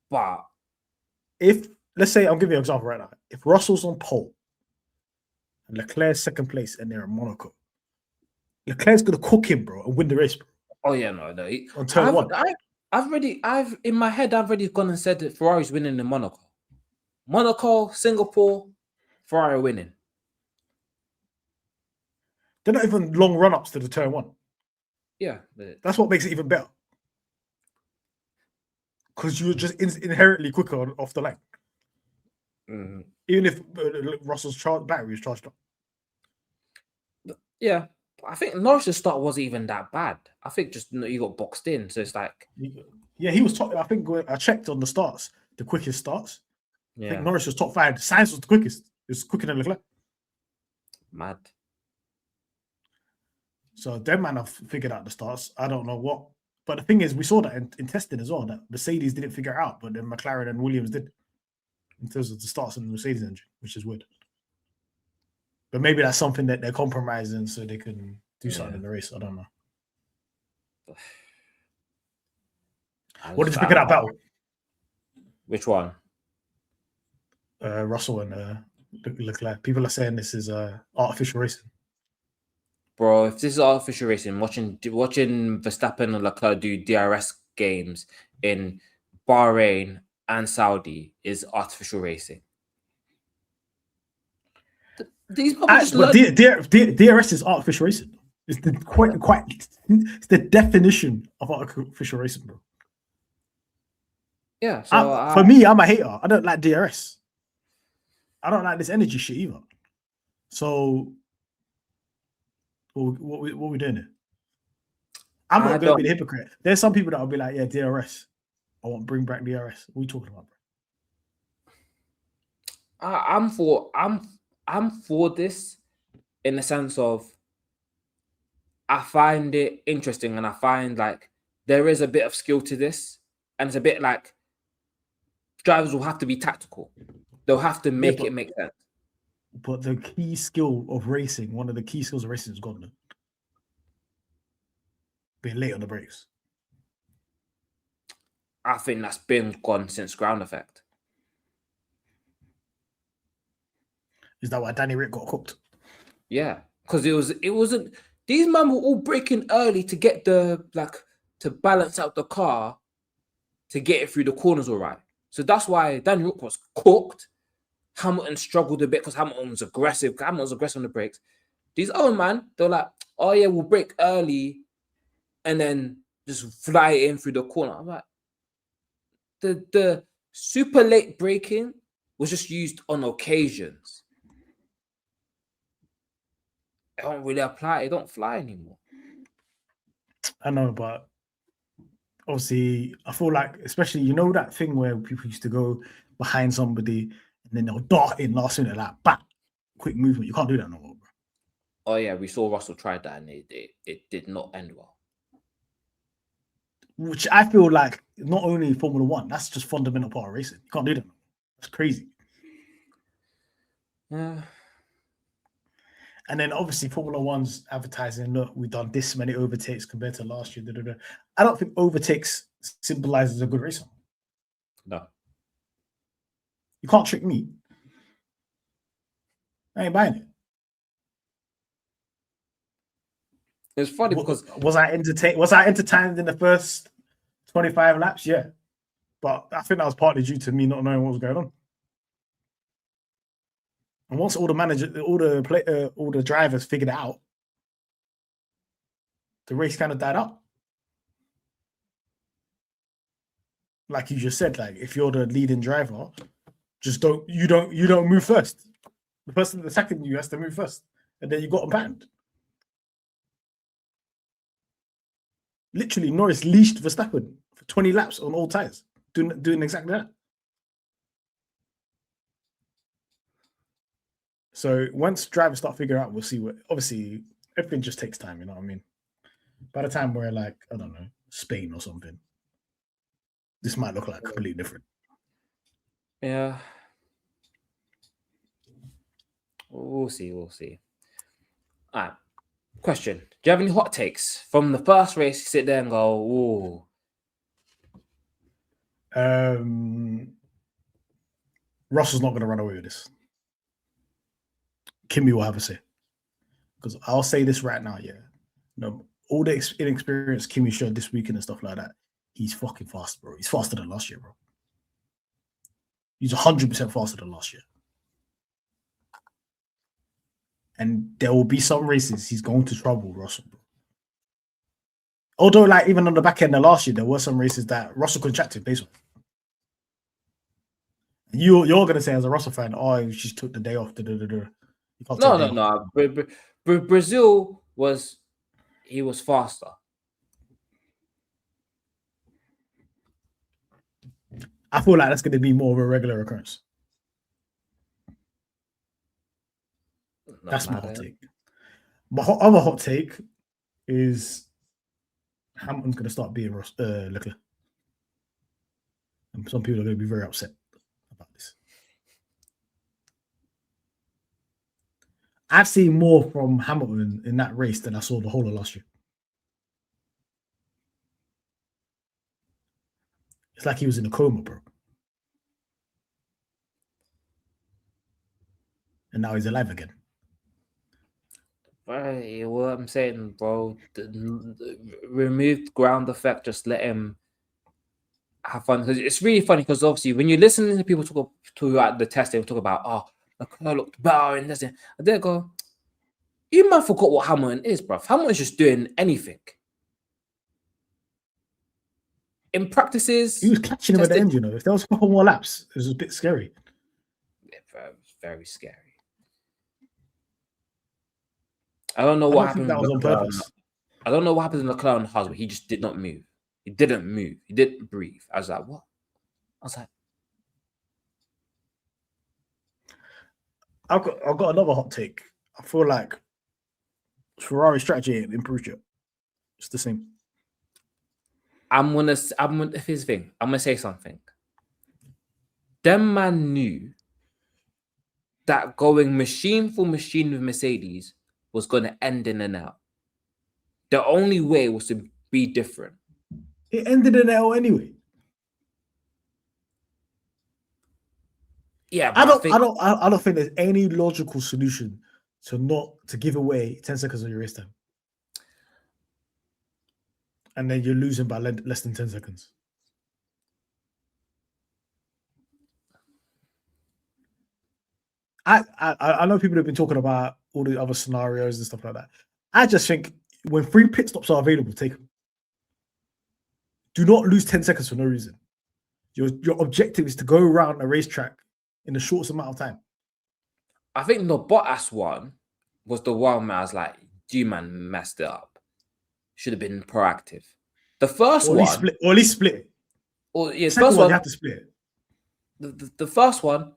But if, let's say, I'll give you an example right now. If Russell's on pole and Leclerc's second place and they're in Monaco, Leclerc's going to cook him, bro, and win the race, bro. Oh, yeah, no. On turn one. I've in my head, I've already gone and said that Ferrari's winning in Monaco. Monaco, Singapore, Ferrari winning. They're not even long run-ups to the turn one. Yeah. That's what makes it even better. Because you're just inherently quicker off the line. Mm-hmm. Even if Russell's battery is charged up. Yeah. I think Norris's start wasn't even that bad. I think just he got boxed in. So it's like... Yeah, he was top. I think I checked on the starts, the quickest starts. Yeah. I think Norris was top 5. Sainz was the quickest. It was quicker than Leclerc. Mad. So them man have figured out the starts. I don't know what. But the thing is, we saw that in testing as well, that Mercedes didn't figure it out, but then McLaren and Williams did in terms of the starts in the Mercedes engine, which is weird. But maybe that's something that they're compromising so they can do something in the race. I don't know. What did you think of that battle? Which one? Russell and Leclerc. People are saying this is artificial racing. Bro, if this is artificial racing, watching Verstappen and Leclerc do DRS games in Bahrain and Saudi is artificial racing. These DRS is artificial racing. It's it's the definition of artificial racing, bro. Yeah. So for me, I'm a hater. I don't like DRS. I don't like this energy shit either. So what we doing here? I'm not going to be the hypocrite. There's some people that will be like, yeah, DRS. I want to bring back DRS. What are you talking about, bro? I'm for this in the sense of I find it interesting and I find like there is a bit of skill to this, and it's a bit like drivers will have to be tactical. They'll have to make it make sense. But the key skill of racing, one of the key skills of racing is gone. Being late on the brakes. I think that's been gone since ground effect. Is that why Danny Rick got cooked? Yeah, because it wasn't. These men were all braking early to get to balance out the car to get it through the corners all right. So that's why Danny Rick was cooked. Hamilton struggled a bit because Hamilton was aggressive. Hamilton was aggressive on the brakes. These other man, they're like, oh yeah, we'll brake early and then just fly it in through the corner. I'm like, the super late braking was just used on occasions. It don't really apply. It don't fly anymore. I know, but obviously, I feel like, especially, you know, that thing where people used to go behind somebody and then they'll dart in last minute, like, bam, quick movement. You can't do that no more, bro. Oh, yeah, we saw Russell try that and it did not end well. Which I feel like not only Formula One, that's just fundamental part of racing. You can't do that. That's crazy. Yeah. And then obviously Formula One's advertising, look, we've done this many overtakes compared to last year. I don't think overtakes symbolizes a good racer. No. You can't trick me. I ain't buying it. It's funny because was I entertained? Was I entertained in the first 25 laps? Yeah, but I think that was partly due to me not knowing what was going on. And once all the drivers figured it out, the race kind of died out. Like you just said, like if you're the leading driver, just don't move first. The person attacking you has to move first, and then you got them banned. Literally, Norris leashed Verstappen for 20 laps on all tires, doing exactly that. So once drivers start figuring out, we'll see what. Obviously, everything just takes time. You know what I mean? By the time we're like, I don't know, Spain or something, this might look like completely different. Yeah. We'll see. All right. Question: do you have any hot takes from the first race? You sit there and go, "Ooh." Russell's not going to run away with this. Kimi will have a say. Because I'll say this right now, yeah. No, all the inexperience Kimi showed this weekend and stuff like that, he's fucking fast, bro. He's faster than last year, bro. He's 100% faster than last year. And there will be some races he's going to trouble Russell, bro. Although, like, even on the back end of last year, there were some races that Russell contracted pace with. You're going to say as a Russell fan, oh, he just took the day off. No. Brazil was faster. I feel like that's going to be more of a regular occurrence. That's my hot take. My other hot take is Hamilton's going to start being Leclerc. And some people are going to be very upset about this. I've seen more from Hamilton in that race than I saw the whole of last year. It's like he was in a coma, bro. And now he's alive again. Right, what I'm saying, bro, remove ground effect, just let him have fun. Because it's really funny because obviously when you're listening to people talk about the test, they will talk about, oh, Leclerc looked better and this. And they go, you might forgot what Hamilton is, bro. Hamilton's just doing anything. In practices, he was catching him at the end, you know. If there was a couple more laps, it was a bit scary. Yeah, very, very scary. I don't know what happened. That was on purpose. I don't know what happened in Leclerc and Haas, but he just did not move. He didn't move. He didn't breathe. I was like, what? I was like, I've got another hot take. I feel like Ferrari strategy ain't improved yet. It's the same. here's the thing. I'm gonna say something. Them man knew that going machine for machine with Mercedes was gonna end in an L. The only way was to be different. It ended in L anyway. Yeah, I don't think there's any logical solution to give away 10 seconds of your race time. And then you're losing by less than 10 seconds. I know people have been talking about all the other scenarios and stuff like that. I just think when free pit stops are available, take them. Do not lose 10 seconds for no reason. Your objective is to go around a racetrack in the shortest amount of time. I think the Bottas one was the one where I was like, G-Man messed it up. Should have been proactive. The first one... or at least split it. Or, yeah, the second one, you have to split it. The first one,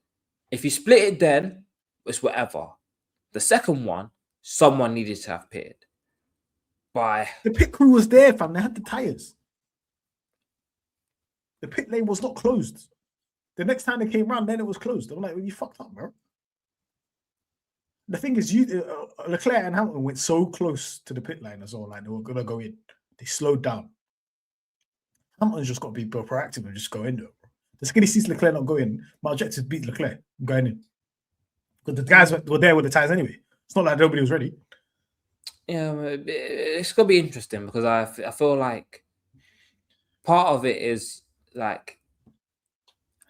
if you split it then, it's whatever. The second one, someone needed to have pitted. The pit crew was there, fam. They had the tyres. The pit lane was not closed. The next time they came around, then it was closed. I'm like, well, you fucked up, bro. The thing is, Leclerc and Hamilton went so close to the pit lane as well. Like, they were going to go in. They slowed down. Hamilton's just got to be proactive and just go into it, bro. The second he sees Leclerc not go in, my objective is beat Leclerc. I'm going in. Because the guys were there with the tyres anyway. It's not like nobody was ready. Yeah, it's gonna be interesting because I feel like part of it is like,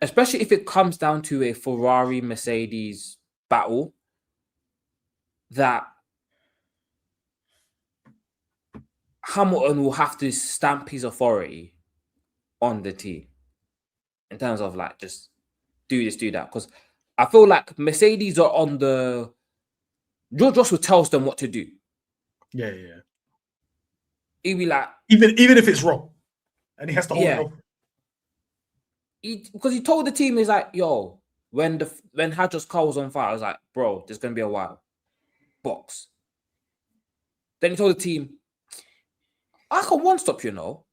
especially if it comes down to a Ferrari Mercedes battle, that Hamilton will have to stamp his authority on the team in terms of like just do this, do that. Because I feel like Mercedes are on the George Russell tells them what to do. Yeah. He'd be like, even if it's wrong, and he has to hold it over. Because he told the team, he's like, yo, when Hadjar's car was on fire, I was like, bro, there's gonna be a while. Box. Then he told the team, I can one stop, you know.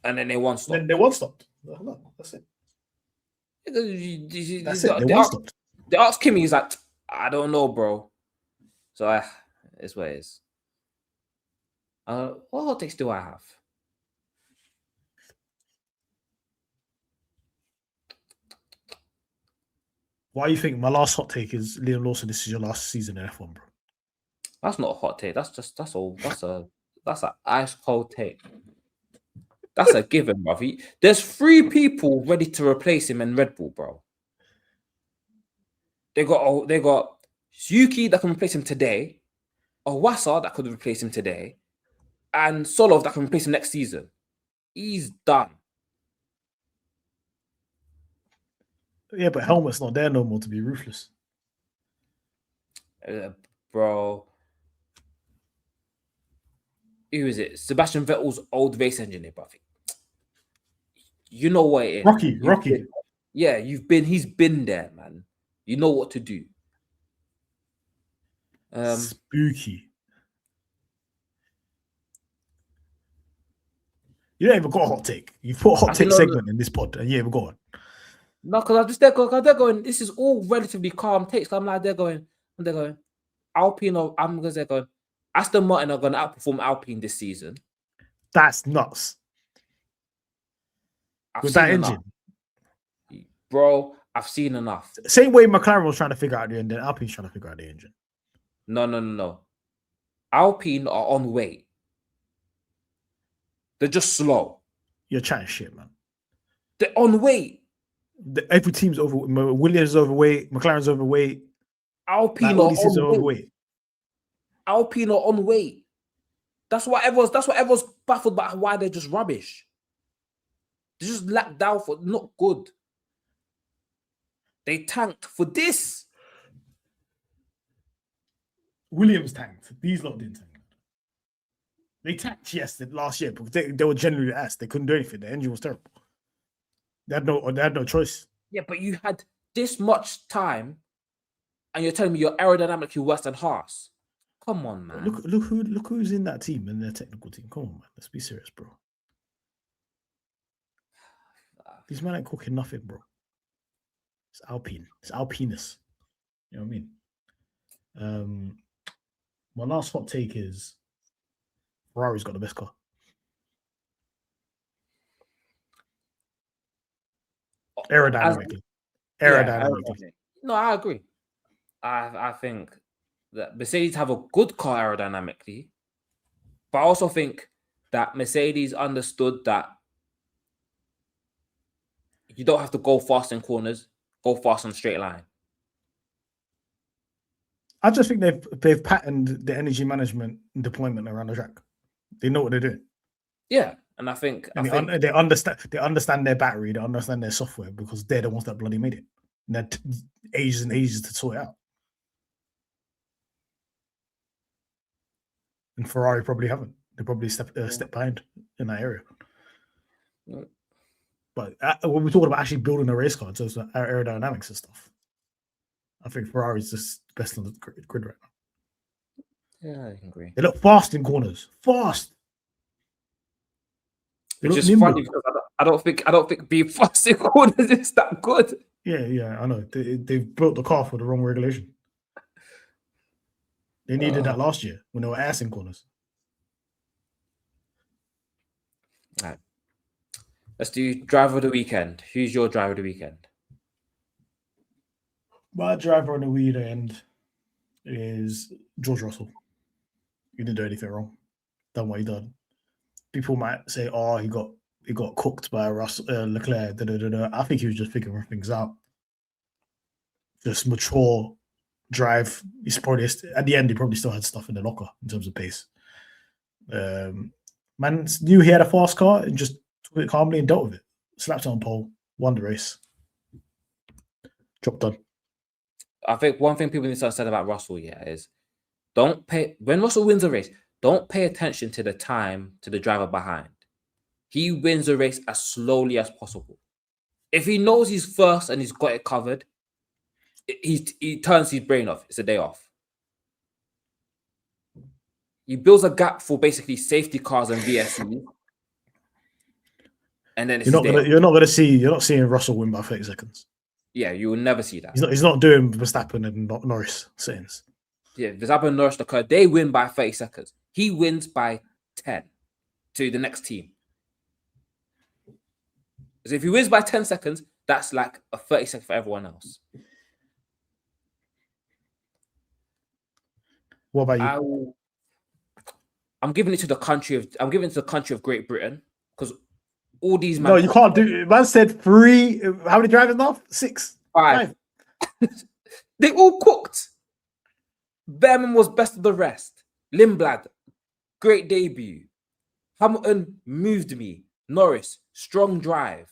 And then they one stop. Then they one stopped. That's it. That's it. They one stopped. They asked Kimmy, he's like, I don't know, bro. So it's what it is. What hot takes do I have? Why do you think my last hot take is Liam Lawson? This is your last season in F1, bro. That's not a hot take. That's all. That's an ice cold take. That's a given, bro. There's 3 people ready to replace him in Red Bull, bro. They got Yuki that can replace him today, Owasa that could replace him today, and Solov that can replace him next season. He's done. Yeah, but Helmet's not there no more to be ruthless. Bro. Who is it? Sebastian Vettel's old race engineer, bro. You know what it is. Rocky. He's been there, man. You know what to do. Spooky. You don't even got a hot take. You put a hot take segment in this pod, and you ain't even got one. No, because I'm just there going, this is all relatively calm takes. I'm like, they're going, Alpine, or I'm going to go, Aston Martin are going to outperform Alpine this season. That's nuts. With that engine. Bro, I've seen enough. Same way McLaren was trying to figure out the engine, Alpine's trying to figure out the engine. No. Alpine are on weight. They're just slow. You're chatting shit, man. They're on weight. Every team's overweight. Williams is overweight. McLaren's overweight. Alpine are overweight. Alpine are on weight. That's what everyone's baffled by why they're just rubbish. They just lack downforce, not good. They tanked for this. Williams tanked. These lot didn't tank. They tanked, yes, last year, because they were generally ass. They couldn't do anything. The engine was terrible. They had no choice. Yeah, but you had this much time, and you're telling me you're aerodynamically worse than Haas. Come on, man. Look who's in that team, in their technical team. Come on, man. Let's be serious, bro. These men ain't cooking nothing, bro. It's Alpine. It's Alpinus. You know what I mean? My last hot take is Ferrari's got the best car. Aerodynamically. No, I agree. I think that Mercedes have a good car aerodynamically, but I also think that Mercedes understood that you don't have to go fast in corners, go fast on straight line. I just think they've patterned the energy management and deployment around the track. They know what they're doing. Yeah, and I think they understand their battery, they understand their software, because they're the ones that bloody made it. And that ages and ages to sort it out. And Ferrari probably haven't. They probably step behind in that area. Yeah. But when we're talking about actually building a race car, so it's aerodynamics and stuff, I think Ferrari's just best on the grid right now. Yeah, I agree. They look fast in corners. Fast. Which is funny because I don't think being fast in corners is that good. Yeah, I know. They've built the car for the wrong regulation. They needed that last year when they were ass in corners. All right. Let's do driver of the weekend. Who's your driver of the weekend? My driver on the weekend is George Russell. You didn't do anything wrong. Done what he done. People might say, "Oh, he got cooked by Leclerc." Da, da, da, da. I think he was just figuring things out. Just mature drive. He's probably at the end. He probably still had stuff in the locker in terms of pace. Man knew he had a fast car and just took it calmly and dealt with it. Slapped it on pole, won the race. Job done. I think one thing people need to understand about Russell, is when Russell wins a race, don't pay attention to the time to the driver behind. He wins the race as slowly as possible. If he knows he's first and he's got it covered, he turns his brain off. It's a day off. He builds a gap for basically safety cars and VSC. And then you're not seeing Russell win by 30 seconds. Yeah, you will never see that. He's not doing Verstappen and Norris settings. Yeah, Verstappen and Norris occur. They win by 30 seconds. He wins by 10 to the next team. So if he wins by 10 seconds, that's like a 30 second for everyone else. What about you? I'm giving it to the country of Great Britain, because all these No, you can't do it. Man said 3. How many drivers now? 6. 5. They all cooked. Behrman was best of the rest. Lindblad, great debut. Hamilton moved me. Norris, strong drive.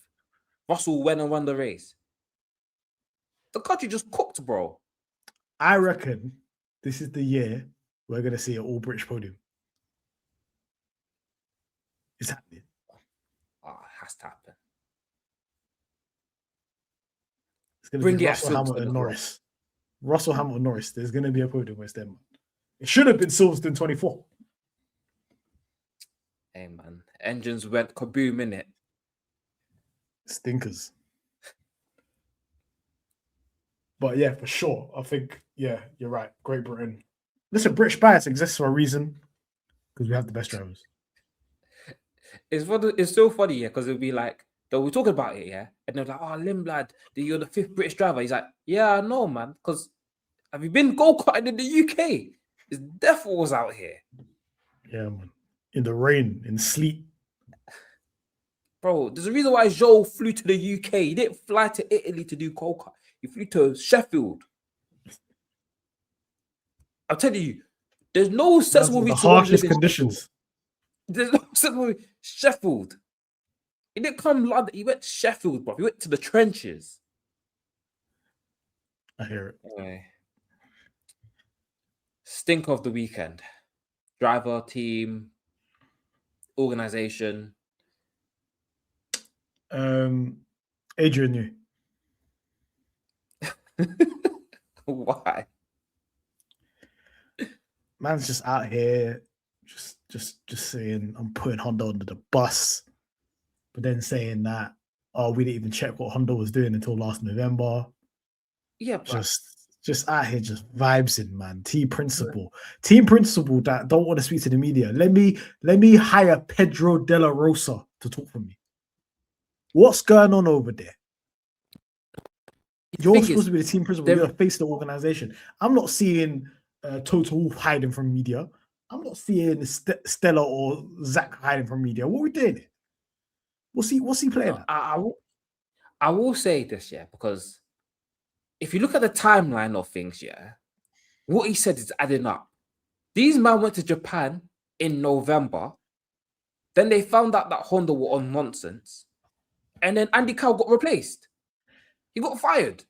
Russell went and won the race. The country just cooked, bro. I reckon this is the year we're going to see an all-British podium. It's happening. Oh, it has to happen. It's going to be Russell Hamilton Norris. Russell Hamilton Norris. There's going to be a podium with them. It should have been Silverstone 24. Hey, man. Engines went kaboom in it. Stinkers. But yeah, for sure. I think, you're right. Great Britain. Listen, British bias exists for a reason, because we have the best drivers. It's so funny, because it'll be like, they'll be talking about it, and they're like, "Oh, Lindblad, you're the 5th British driver." He's like, "Yeah, I know, man, because have you been go-karting in the UK? It's death was out here." Yeah, man. In the rain, in sleet. Bro, there's a reason why Joe flew to the UK. He didn't fly to Italy to do go-kart. He flew to Sheffield. I'm telling you, there's no sensible reason. The harshest conditions. There's no sensible Sheffield. He didn't come London. He went to Sheffield, bro. He went to the trenches. I hear it. Anyway. Stink of the weekend. Driver, team, organization. Adrian Newey. Why? Man's just out here, just saying I'm putting Honda under the bus, but then saying that, oh, we didn't even check what Honda was doing until last November. Yeah, just out here, just vibes in, man. Team principal that don't want to speak to the media. Let me hire Pedro De La Rosa to talk for me. What's going on over there? You're supposed to be the team principal. You're the face of the organization. I'm not seeing Total hiding from media. I'm not seeing Stella or Zach hiding from media. What are we doing? What's he playing at? I will say this, because if you look at the timeline of things, what he said is adding up. These men went to Japan in November. Then they found out that Honda were on nonsense. And then Andy Cowell got replaced. He got fired.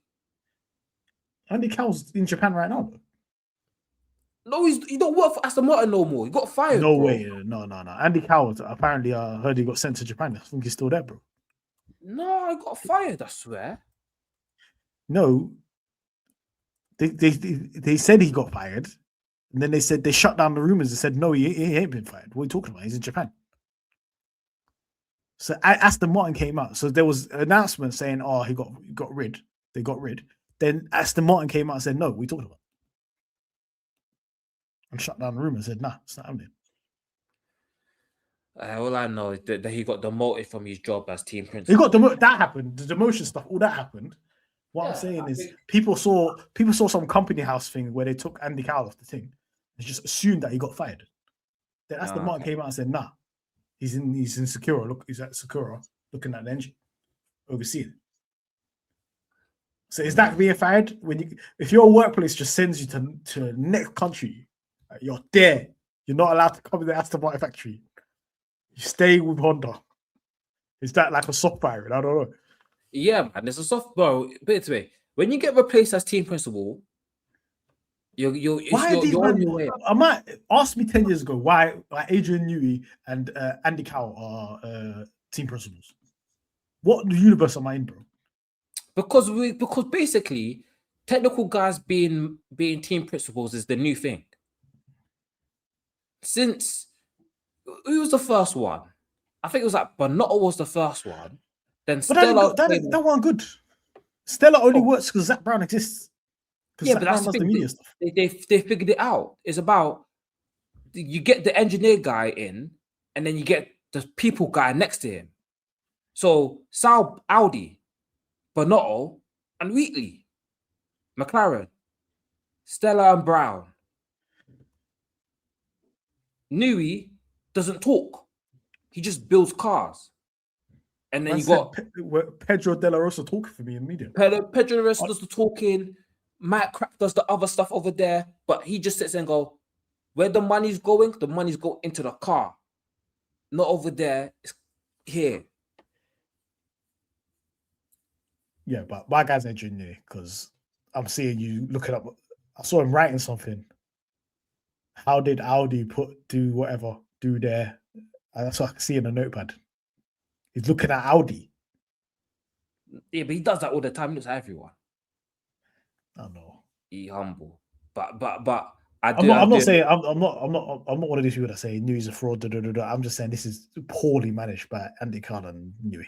Andy Cowell's in Japan right now. No, he don't work for Aston Martin no more. He got fired. No way. No. Andy Cowell, apparently, I heard he got sent to Japan. I think he's still there, bro. No, he got fired, I swear. No. They said he got fired. And then they said they shut down the rumors and said, no, he ain't been fired. What are you talking about? He's in Japan. So Aston Martin came out. So there was an announcement saying, oh, he got rid. They got rid. Then Aston Martin came out and said, no, we talking about. And shut down the rumor and said, nah, it's not happening. All I know is that he got demoted from his job as team principal. He got that happened. The demotion stuff, all that happened. What I'm saying is people saw some company house thing where they took Andy Cowell off the thing and just assumed that he got fired. Then Aston Martin came out and said, nah, he's in Sakura. Look, he's at Sakura looking at the engine, overseeing it. So is that being fired if your workplace just sends you to next country, you're there. You're not allowed to come in the Aston Martin factory. You stay with Honda. Is that like a soft firing? I don't know. Yeah, man, there's a soft bro. But it's way when you get replaced as team principal, you're on your way. I might ask me 10 years ago why Adrian Newey and Andy Cowell are team principals. What universe am I in, bro? Because basically technical guys being team principals is the new thing. Since who was the first one? I think it was like Bonotto was the first one. Then Stella. That one good. Stella only works because Zach Brown exists. Yeah, but that's the media stuff. They figured it out. It's about you get the engineer guy in, and then you get the people guy next to him. So Sal Audi, Bonotto, and Wheatley, McLaren, Stella and Brown. Newey doesn't talk. He just builds cars. And then you got Pedro De La Rosa talking for me in media. Pedro De La Rosa does the talking. Matt Crack does the other stuff over there. But he just sits and go, where the money's going into the car. Not over there. It's here. Yeah, but my guy's engineer because I'm seeing you looking up. I saw him writing something. How did Audi do there? That's what I can see in a notepad. He's looking at Audi. Yeah, but he does that all the time. He looks at everyone. I know. He humble. But I'm not saying I'm not one of these people that say Newey's a fraud. I'm just saying this is poorly managed by Andy Cowell and Newey.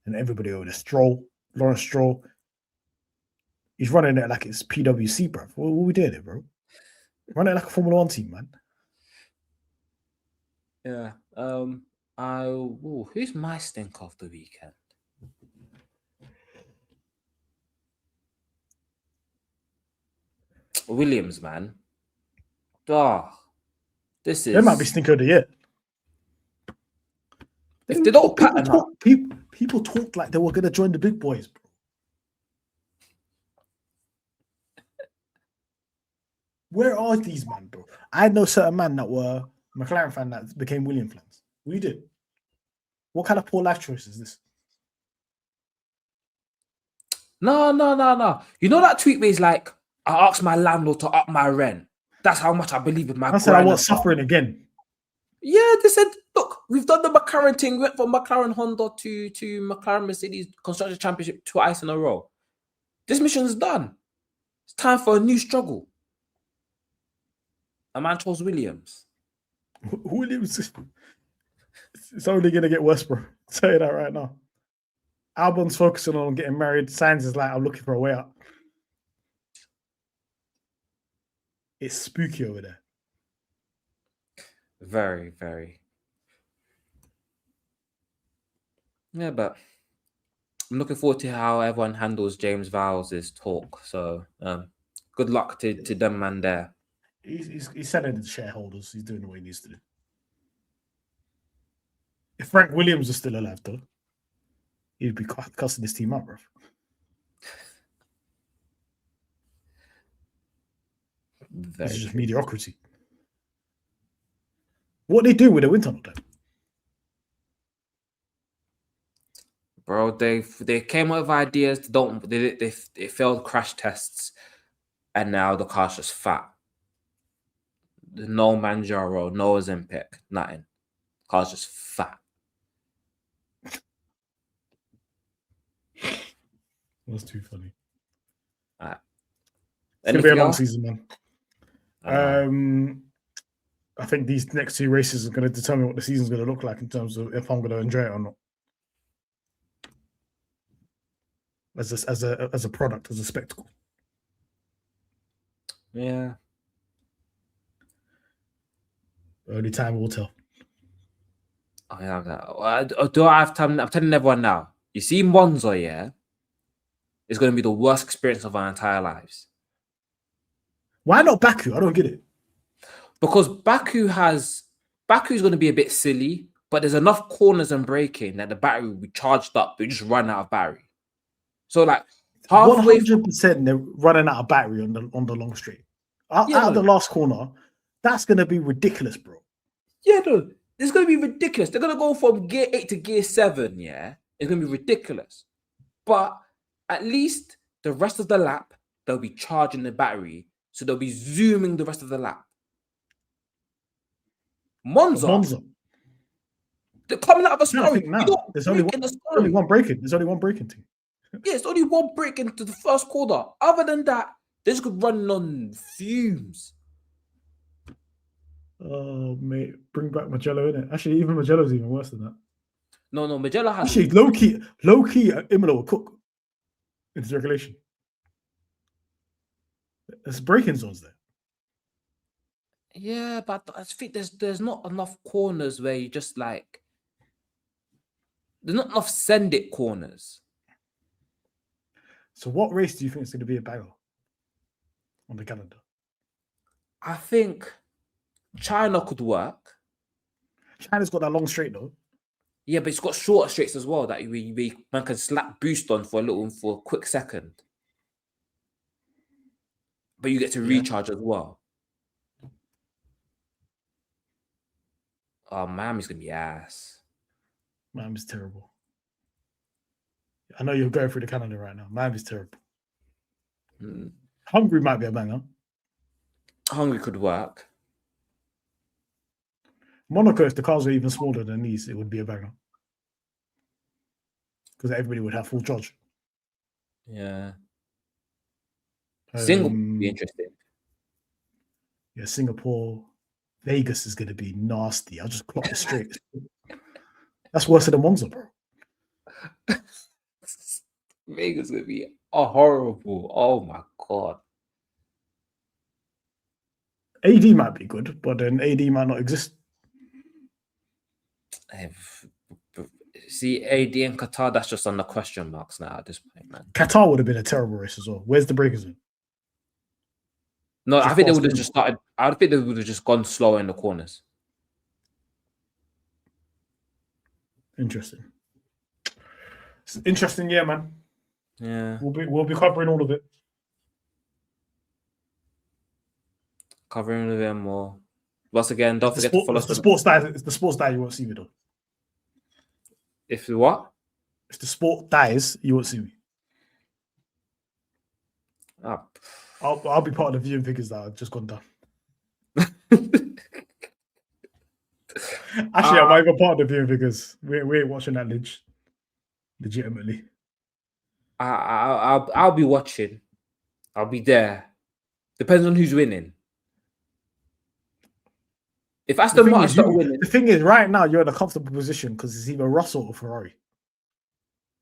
And everybody over there. Lawrence Stroll. He's running it like it's PwC, bro. What are we doing here, bro? Run it like a Formula 1 team, man. Yeah. Who's my stink of the weekend? Williams, man. This is. They might be stink of the year. If they don't pattern up, people talked like they were going to join the big boys, bro. Where are these men, bro? I know certain men that were McLaren fan that became Williams fans. We did. What kind of poor life choice is this? No. You know that tweet where he's like, I asked my landlord to up my rent. That's how much I believe in my. I said I was suffering again. Yeah, they said, look, we've done the McLaren thing. We went from McLaren Honda to McLaren Mercedes Constructor Championship twice in a row. This mission is done. It's time for a new struggle. A man chose Williams. Williams, it's only going to get worse, bro. I'll tell you that right now. Albon's focusing on getting married. Sainz is like, I'm looking for a way out. It's spooky over there. Very, very. Yeah, but I'm looking forward to how everyone handles James Vowles' talk. So good luck to them man there. He's selling to the shareholders. He's doing what he needs to do. If Frank Williams was still alive, though, he'd be cussing this team up, bro. This is just mediocrity. What they do with the wind tunnel, then? Bro, they came up with ideas. They failed crash tests, and now the car's just fat. No Manjaro, no Ozempic, nothing. Car's just fat. That's too funny. All right. It's going to be a long season, man. I think these next two races are going to determine what the season's going to look like in terms of if I'm going to enjoy it or not. As a product, as a spectacle. Yeah. Only time will tell. Oh, yeah. Do I have time? I'm telling everyone now. You see, Monza, yeah, is going to be the worst experience of our entire lives. Why not Baku? I don't get it. Because Baku has Baku's going to be a bit silly, but there's enough corners and braking that the battery will be charged up, but just run out of battery. So like halfway 100% they're running out of battery on the long straight. Out of the last corner, that's going to be ridiculous, bro. Yeah, dude. It's going to be ridiculous. They're going to go from gear 8 to gear 7, yeah? It's going to be ridiculous. But at least the rest of the lap, they'll be charging the battery. So they'll be zooming the rest of the lap. Monza. They're coming out of a story. There's only one braking. There's only one braking team. Yeah, it's only one break into the first quarter. Other than that, they're just running on fumes. Oh, mate, bring back Magello, innit? Actually, even Magello's even worse than that. No, Magello has... Actually, low key, Imola will cook into regulation. There's braking zones there. Yeah, but I think there's not enough corners where you just like... There's not enough send-it corners. So what race do you think is going to be a banger on the calendar? I think China could work. China's got that long straight though. Yeah, but it's got shorter straights as well that man can slap boost on for a quick second. But you get to recharge as well. Oh, Miami's gonna be ass. Miami's terrible. I know you're going through the calendar right now. Miami's terrible. Hungary might be a banger. Hungary could work. Monaco, if the cars were even smaller than these, it would be a banger. Because everybody would have full charge. Yeah. Singapore would be interesting. Yeah, Singapore. Vegas is going to be nasty. I'll just clock it straight. That's worse than Monza, bro. Vegas is going to be horrible. Oh, my God. AD might be good, but then AD might not exist. See, AD and Qatar, that's just on the question marks now at this point, man. Qatar would have been a terrible race as well. Where's the breakers in? No, I think they would have just started. I think they would have just gone slower in the corners. Interesting. It's interesting, yeah, man. Yeah, we'll be covering all of it. Covering all of them more. Once again, don't forget to follow us. It's the sports die you won't see me though. If what? If the sport dies, you won't see me. I'll be part of the viewing figures that have just gone down. Actually, I might go part of the viewing figures. We ain't watching that legitimately. I'll be watching. I'll be there. Depends on who's winning. If Aston Martin start winning, the thing is, right now you're in a comfortable position because it's either Russell or Ferrari.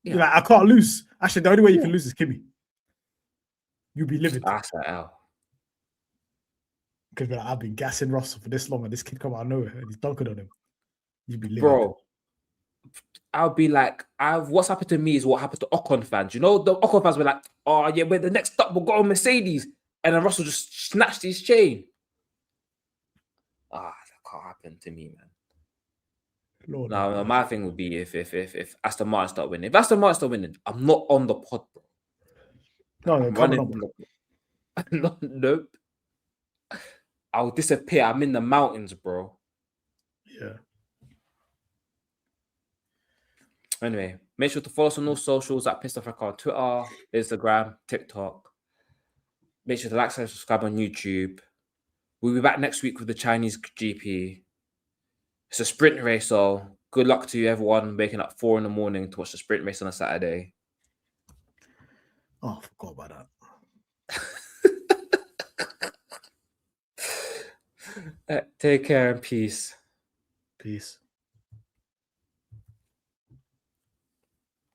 Yeah. You're like, I can't lose. Actually, the only way you can lose is Kimi. You'll be livid. That's an L. Because I've been gassing Russell for this long, and this kid come out of nowhere and he's dunking on him. You'd be livid. Bro, I'll be like, what's happened to me is what happened to Ocon fans. You know, the Ocon fans were like, oh yeah, but the next stop will go on Mercedes, and then Russell just snatched his chain. That can't happen to me, man. Lord, no, my thing would be if Aston Martin start winning. If Aston Martin start winning, I'm not on the pod, bro. No, they're coming up. Nope. I'll disappear. I'm in the mountains, bro. Yeah. Anyway, make sure to follow us on all socials at Pitstop Fracas on Twitter, Instagram, TikTok. Make sure to like, subscribe on YouTube. We'll be back next week with the Chinese GP. It's a sprint race, so good luck to you, everyone, waking up 4 a.m. to watch the sprint race on a Saturday. Oh, I forgot about that. Take care and peace. Peace.